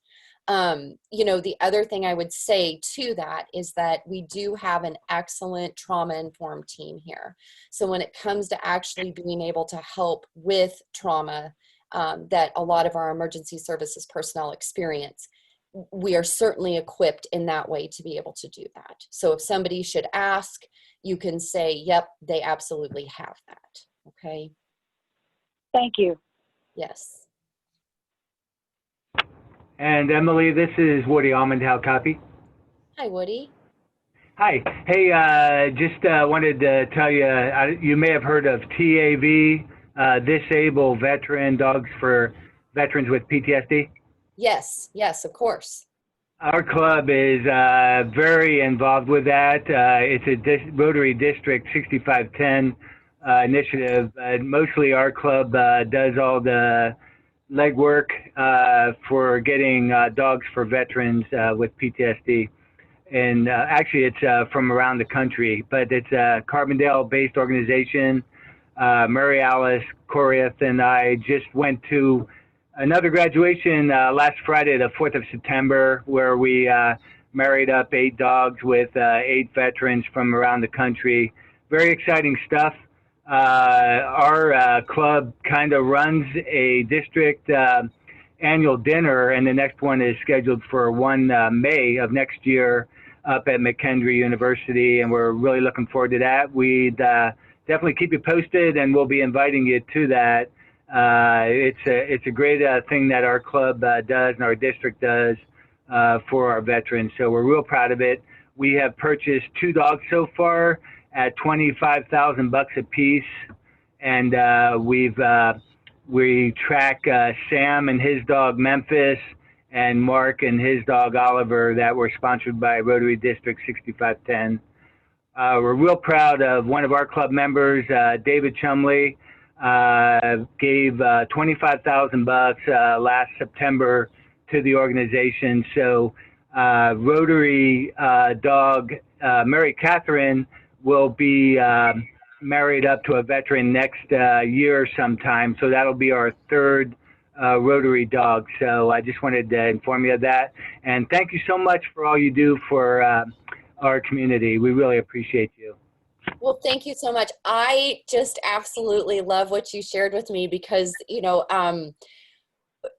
Speaker 19: You know, the other thing I would say to that is that we do have an excellent trauma-informed team here. So when it comes to actually being able to help with trauma that a lot of our emergency services personnel experience, we are certainly equipped in that way to be able to do that. So if somebody should ask, you can say, yep, they absolutely have that. Okay.
Speaker 16: Thank you.
Speaker 19: Yes.
Speaker 5: And Emily, this is Woody Almond. How copy?
Speaker 19: Hi, Woody.
Speaker 5: Hi. Hey, just wanted to tell you, you may have heard of TAV, Disabled Veteran Dogs for Veterans with PTSD.
Speaker 19: Yes, yes, of course.
Speaker 5: Our club is very involved with that. It's a Rotary District 6510 initiative. Mostly our club does all the legwork for getting dogs for veterans with PTSD. And actually it's from around the country, but it's a Carbondale-based organization. Mary Alice, Coriath, and I just went to another graduation last Friday, the 4th of September, where we married up 8 dogs with 8 veterans from around the country. Very exciting stuff. our club kind of runs a district annual dinner, and the next one is scheduled for 1 May of next year up at McKendree University, and we're really looking forward to that. We'd definitely keep you posted, and we'll be inviting you to that. It's a great thing that our club does and our district does for our veterans, so we're real proud of it. We have purchased 2 dogs so far at $25,000 a piece, and we track Sam and his dog Memphis, and Mark and his dog Oliver, that were sponsored by Rotary District 6510. We're real proud of one of our club members, David Chumley, gave $25,000 last September to the organization. So Rotary dog Mary Catherine will be married up to a veteran next year sometime. So that'll be our 3rd Rotary dog. So I just wanted to inform you of that. And thank you so much for all you do for our community. We really appreciate you.
Speaker 19: Well, thank you so much. I just absolutely love what you shared with me because, you know,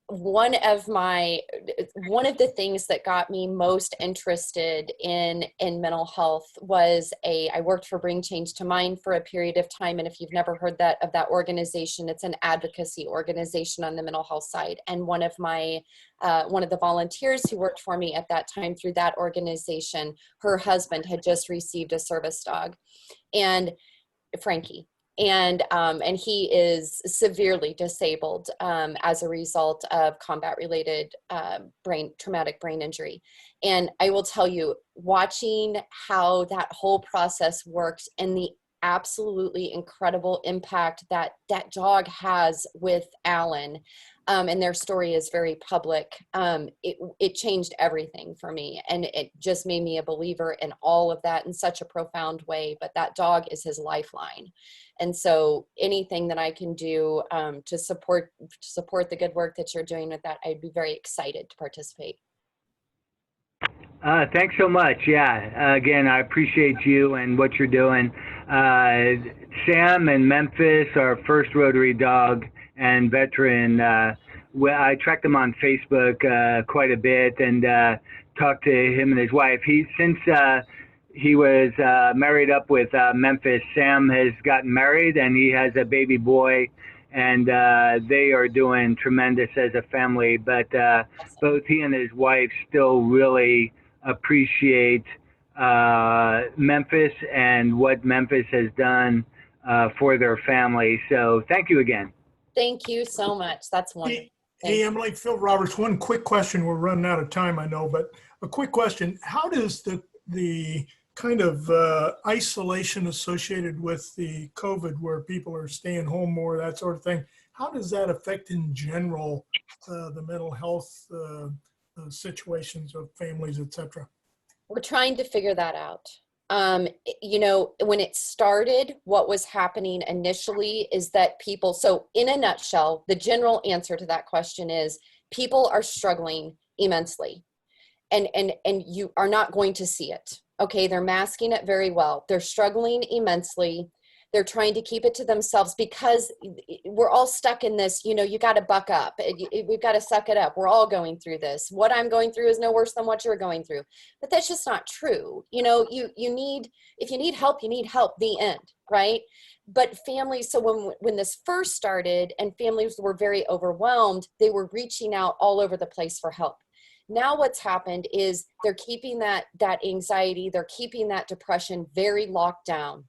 Speaker 19: one of the things that got me most interested in mental health was I worked for Bring Change to Mind for a period of time. And if you've never heard of that organization, it's an advocacy organization on the mental health side. And one of the volunteers who worked for me at that time through that organization, her husband had just received a service dog, and Frankie. And he is severely disabled as a result of combat-related traumatic brain injury. And I will tell you, watching how that whole process worked and the absolutely incredible impact that dog has with Alan, and their story is very public, it changed everything for me. And it just made me a believer in all of that in such a profound way. But that dog is his lifeline. And so anything that I can do to support the good work that you're doing with that, I'd be very excited to participate.
Speaker 5: Thanks so much. Yeah, again, I appreciate you and what you're doing. Sam and Memphis, our first Rotary dog and veteran, I tracked him on Facebook quite a bit and talked to him and his wife. Since he was married up with Memphis, Sam has gotten married and he has a baby boy, and they are doing tremendous as a family. But both he and his wife still really appreciate Memphis and what Memphis has done for their family. So thank you again.
Speaker 19: Thank you so much. That's wonderful.
Speaker 6: Hey, Emily, Phil Roberts, one quick question. We're running out of time, I know, but a quick question. How does the kind of isolation associated with the COVID, where people are staying home more, that sort of thing, how does that affect in general the mental health situations of families, et cetera?
Speaker 19: We're trying to figure that out. You know, when it started, what was happening initially is that people, so in a nutshell, the general answer to that question is people are struggling immensely, and you are not going to see it. Okay, they're masking it very well. They're struggling immensely. They're trying to keep it to themselves because we're all stuck in this, you know, you got to buck up. We've got to suck it up. We're all going through this. What I'm going through is no worse than what you're going through. But that's just not true. You know, if you need help, you need help, the end, right? But families, so when this first started and families were very overwhelmed, they were reaching out all over the place for help. Now what's happened is they're keeping that anxiety, they're keeping that depression very locked down.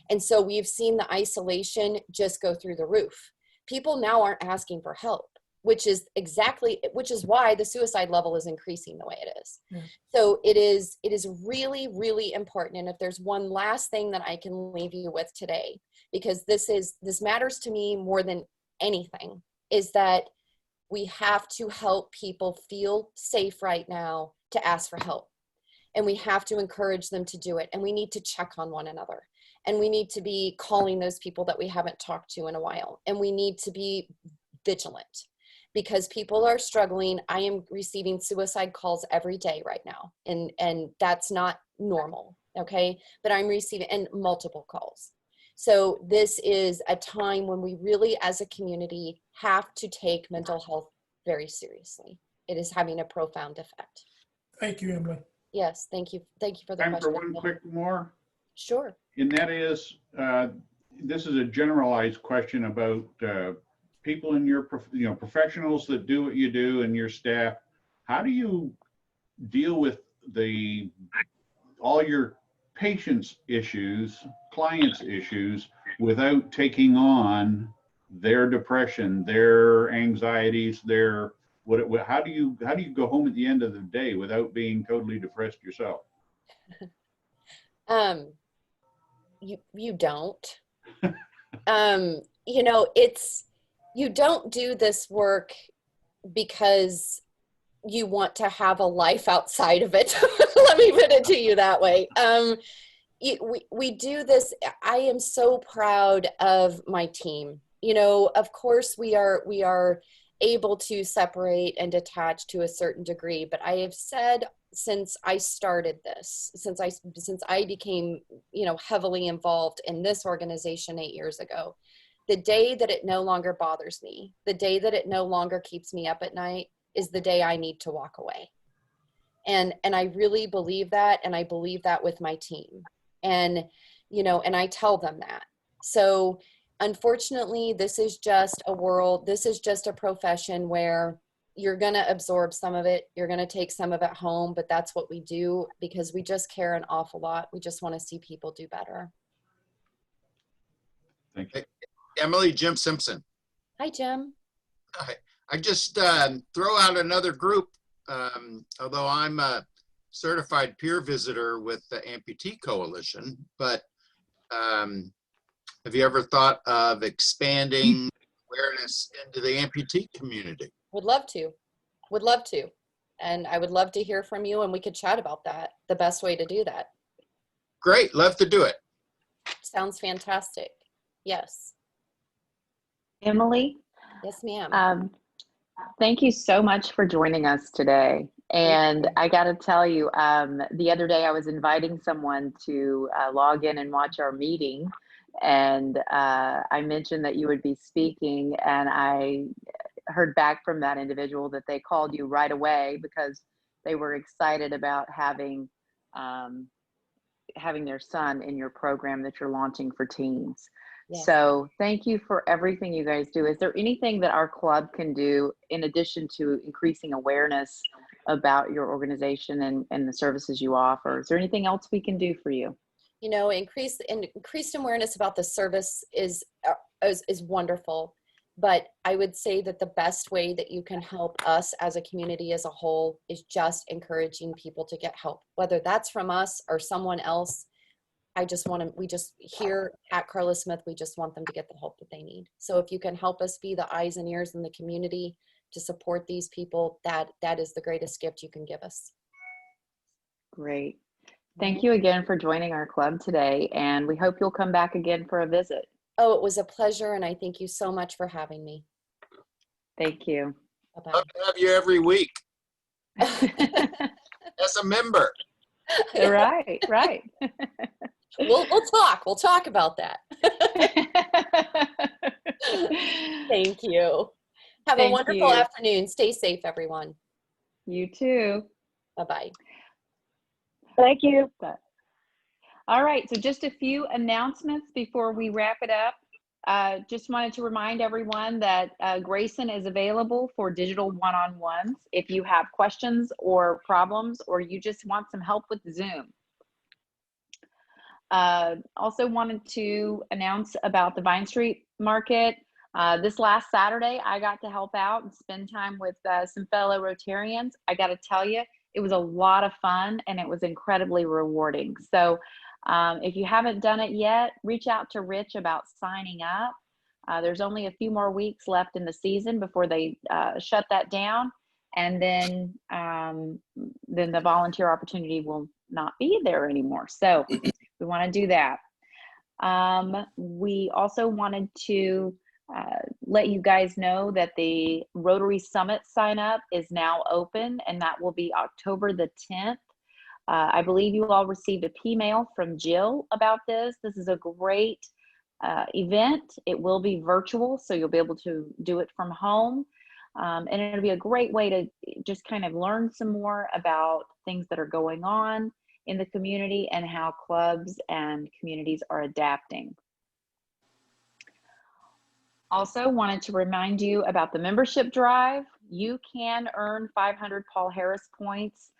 Speaker 19: And so we've seen the isolation just go through the roof. People now aren't asking for help, which is why the suicide level is increasing the way it is. Yeah. So it is really, really important. And if there's one last thing that I can leave you with today, because this matters to me more than anything, is that we have to help people feel safe right now to ask for help. And we have to encourage them to do it. And we need to check on one another. And we need to be calling those people that we haven't talked to in a while. And we need to be vigilant because people are struggling. I am receiving suicide calls every day right now. And that's not normal, okay? But I'm receiving multiple calls. So this is a time when we really, as a community, have to take mental health very seriously. It is having a profound effect.
Speaker 6: Thank you, Emily.
Speaker 19: Yes, thank you. Thank you for the
Speaker 9: Time
Speaker 19: question.
Speaker 9: for one quick more.
Speaker 19: Sure.
Speaker 9: And that is, this is a generalized question about people in your, professionals that do what you do and your staff. How do you deal with all your patients' issues, clients' issues, without taking on their depression, their anxieties, how do you go home at the end of the day without being totally depressed yourself?
Speaker 19: You don't. You don't do this work because you want to have a life outside of it. Let me put it to you that way. We do this. I am so proud of my team. Of course we are able to separate and detach to a certain degree, but I have said since I started this, since I became, heavily involved in this organization 8 years ago, the day that it no longer bothers me, the day that it no longer keeps me up at night is the day I need to walk away. And I really believe that. And I believe that with my team. And, and I tell them that. So unfortunately, this is just a profession where you're going to absorb some of it. You're going to take some of it home, but that's what we do because we just care an awful lot. We just want to see people do better.
Speaker 9: Thank you.
Speaker 12: Emily, Jim Simpson.
Speaker 19: Hi, Jim.
Speaker 12: Hi. I just throw out another group, although I'm a certified peer visitor with the Amputee Coalition, but have you ever thought of expanding awareness into the amputee community?
Speaker 19: Would love to. And I would love to hear from you and we could chat about that, the best way to do that.
Speaker 12: Great, love to do it.
Speaker 19: Sounds fantastic. Yes.
Speaker 1: Emily?
Speaker 19: Yes, ma'am.
Speaker 1: Thank you so much for joining us today. And I got to tell you, the other day I was inviting someone to log in and watch our meeting. And I mentioned that you would be speaking, and I heard back from that individual that they called you right away because they were excited about having their son in your program that you're launching for teens. Yes. So thank you for everything you guys do. Is there anything that our club can do in addition to increasing awareness about your organization and the services you offer? Is there anything else we can do for you?
Speaker 19: Increased awareness about the service is wonderful. But I would say that the best way that you can help us as a community as a whole is just encouraging people to get help, whether that's from us or someone else. We just here at Karla Smith, we just want them to get the help that they need. So if you can help us be the eyes and ears in the community to support these people, that is the greatest gift you can give us.
Speaker 1: Great. Thank you again for joining our club today, and we hope you'll come back again for a visit.
Speaker 19: Oh, it was a pleasure, and I thank you so much for having me.
Speaker 1: Thank you.
Speaker 19: Bye-bye.
Speaker 12: Love to have you every week as a member.
Speaker 1: Right.
Speaker 19: We'll talk about that. Thank you. Have a wonderful afternoon. Stay safe, everyone.
Speaker 1: You too.
Speaker 19: Bye-bye.
Speaker 16: Thank you.
Speaker 1: All right, so just a few announcements before we wrap it up. Just wanted to remind everyone that Grayson is available for digital one-on-ones if you have questions or problems, or you just want some help with Zoom. Also wanted to announce about the Vine Street Market. This last Saturday, I got to help out and spend time with some fellow Rotarians. I got to tell you, it was a lot of fun and it was incredibly rewarding. So if you haven't done it yet, reach out to Rich about signing up. There's only a few more weeks left in the season before they shut that down. And then the volunteer opportunity will not be there anymore. So we want to do that. We also wanted to let you guys know that the Rotary Summit sign up is now open, and that will be October the 10th. I believe you all received a P-mail from Jill about this. This is a great event. It will be virtual, so you'll be able to do it from home. And it'll be a great way to just kind of learn some more about things that are going on in the community and how clubs and communities are adapting. Also wanted to remind you about the membership drive. You can earn 500 Paul Harris points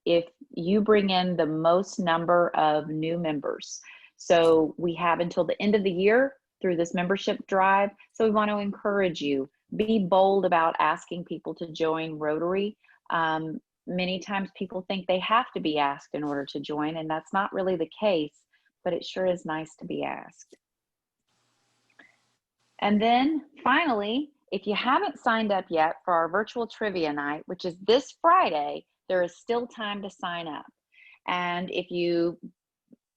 Speaker 1: if you bring in the most number of new members. So we have until the end of the year through this membership drive. So we want to encourage you, be bold about asking people to join Rotary. Many times people think they have to be asked in order to join, and that's not really the case, but it sure is nice to be asked. And then finally, if you haven't signed up yet for our virtual trivia night, which is this Friday, there is still time to sign up. And if you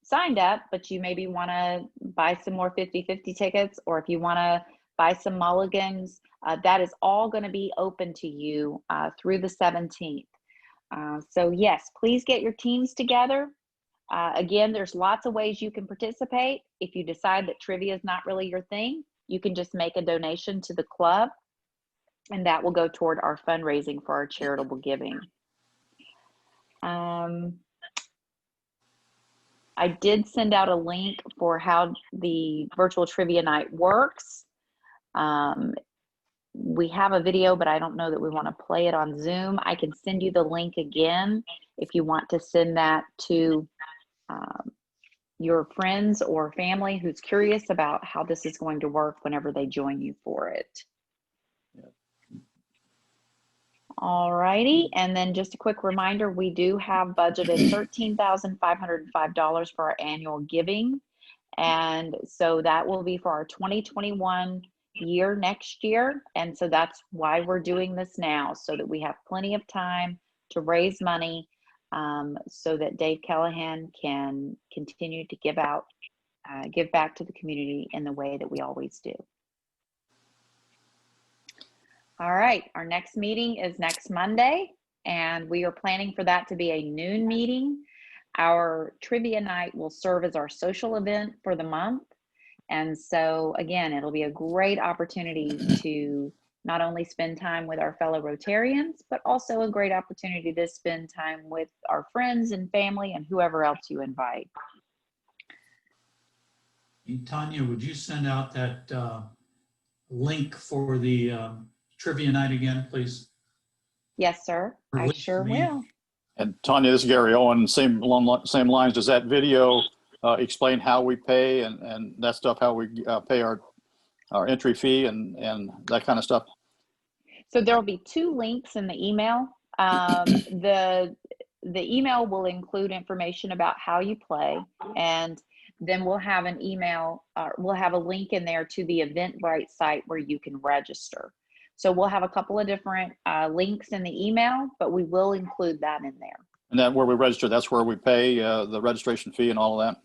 Speaker 1: signed up, but you maybe want to buy some more 50/50 tickets, or if you want to buy some mulligans, that is all going to be open to you through the 17th. So yes, please get your teams together. Again, there's lots of ways you can participate. If you decide that trivia is not really your thing, you can just make a donation to the club, and that will go toward our fundraising for our charitable giving. I did send out a link for how the virtual trivia night works. We have a video, but I don't know that we want to play it on Zoom. I can send you the link again if you want to send that to your friends or family who's curious about how this is going to work whenever they join you for it. All righty, and then just a quick reminder, we do have budgeted $13,505 for our annual giving. And so that will be for our 2021 year next year. And so that's why we're doing this now, so that we have plenty of time to raise money so that Dave Callahan can continue to give back to the community in the way that we always do. All right, our next meeting is next Monday, and we are planning for that to be a noon meeting. Our trivia night will serve as our social event for the month. And so again, it'll be a great opportunity to not only spend time with our fellow Rotarians, but also a great opportunity to spend time with our friends and family and whoever else you invite.
Speaker 21: Tanya, would you send out that link for the trivia night again, please?
Speaker 1: Yes, sir. I sure will.
Speaker 3: And Tanya, this is Gary Owen. Same lines. Does that video explain how we pay and that stuff, how we pay our entry fee and that kind of stuff?
Speaker 1: So there will be two links in the email. The email will include information about how you play, and then we'll have an email, we'll have a link in there to the Eventbrite site where you can register. So we'll have a couple of different links in the email, but we will include that in there.
Speaker 3: And that where we register, that's where we pay the registration fee and all of that?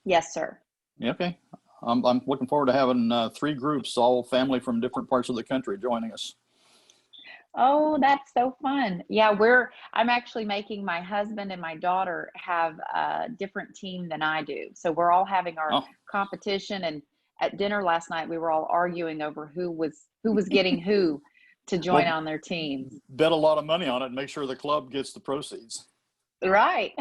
Speaker 1: Yes, sir.
Speaker 3: Yeah, okay. I'm looking forward to having 3 groups, all family from different parts of the country joining us.
Speaker 1: Oh, that's so fun. Yeah, I'm actually making my husband and my daughter have a different team than I do. So we're all having our competition, and at dinner last night, we were all arguing over who was getting who to join on their teams.
Speaker 3: Bet a lot of money on it and make sure the club gets the proceeds.
Speaker 1: Right.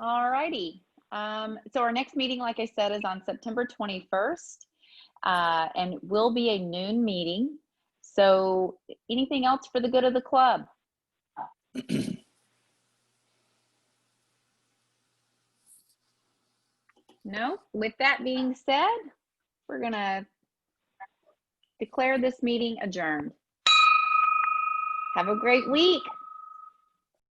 Speaker 1: All righty. So our next meeting, like I said, is on September 21st, and will be a noon meeting. So anything else for the good of the club? No? With that being said, we're going to declare this meeting adjourned. Have a great week.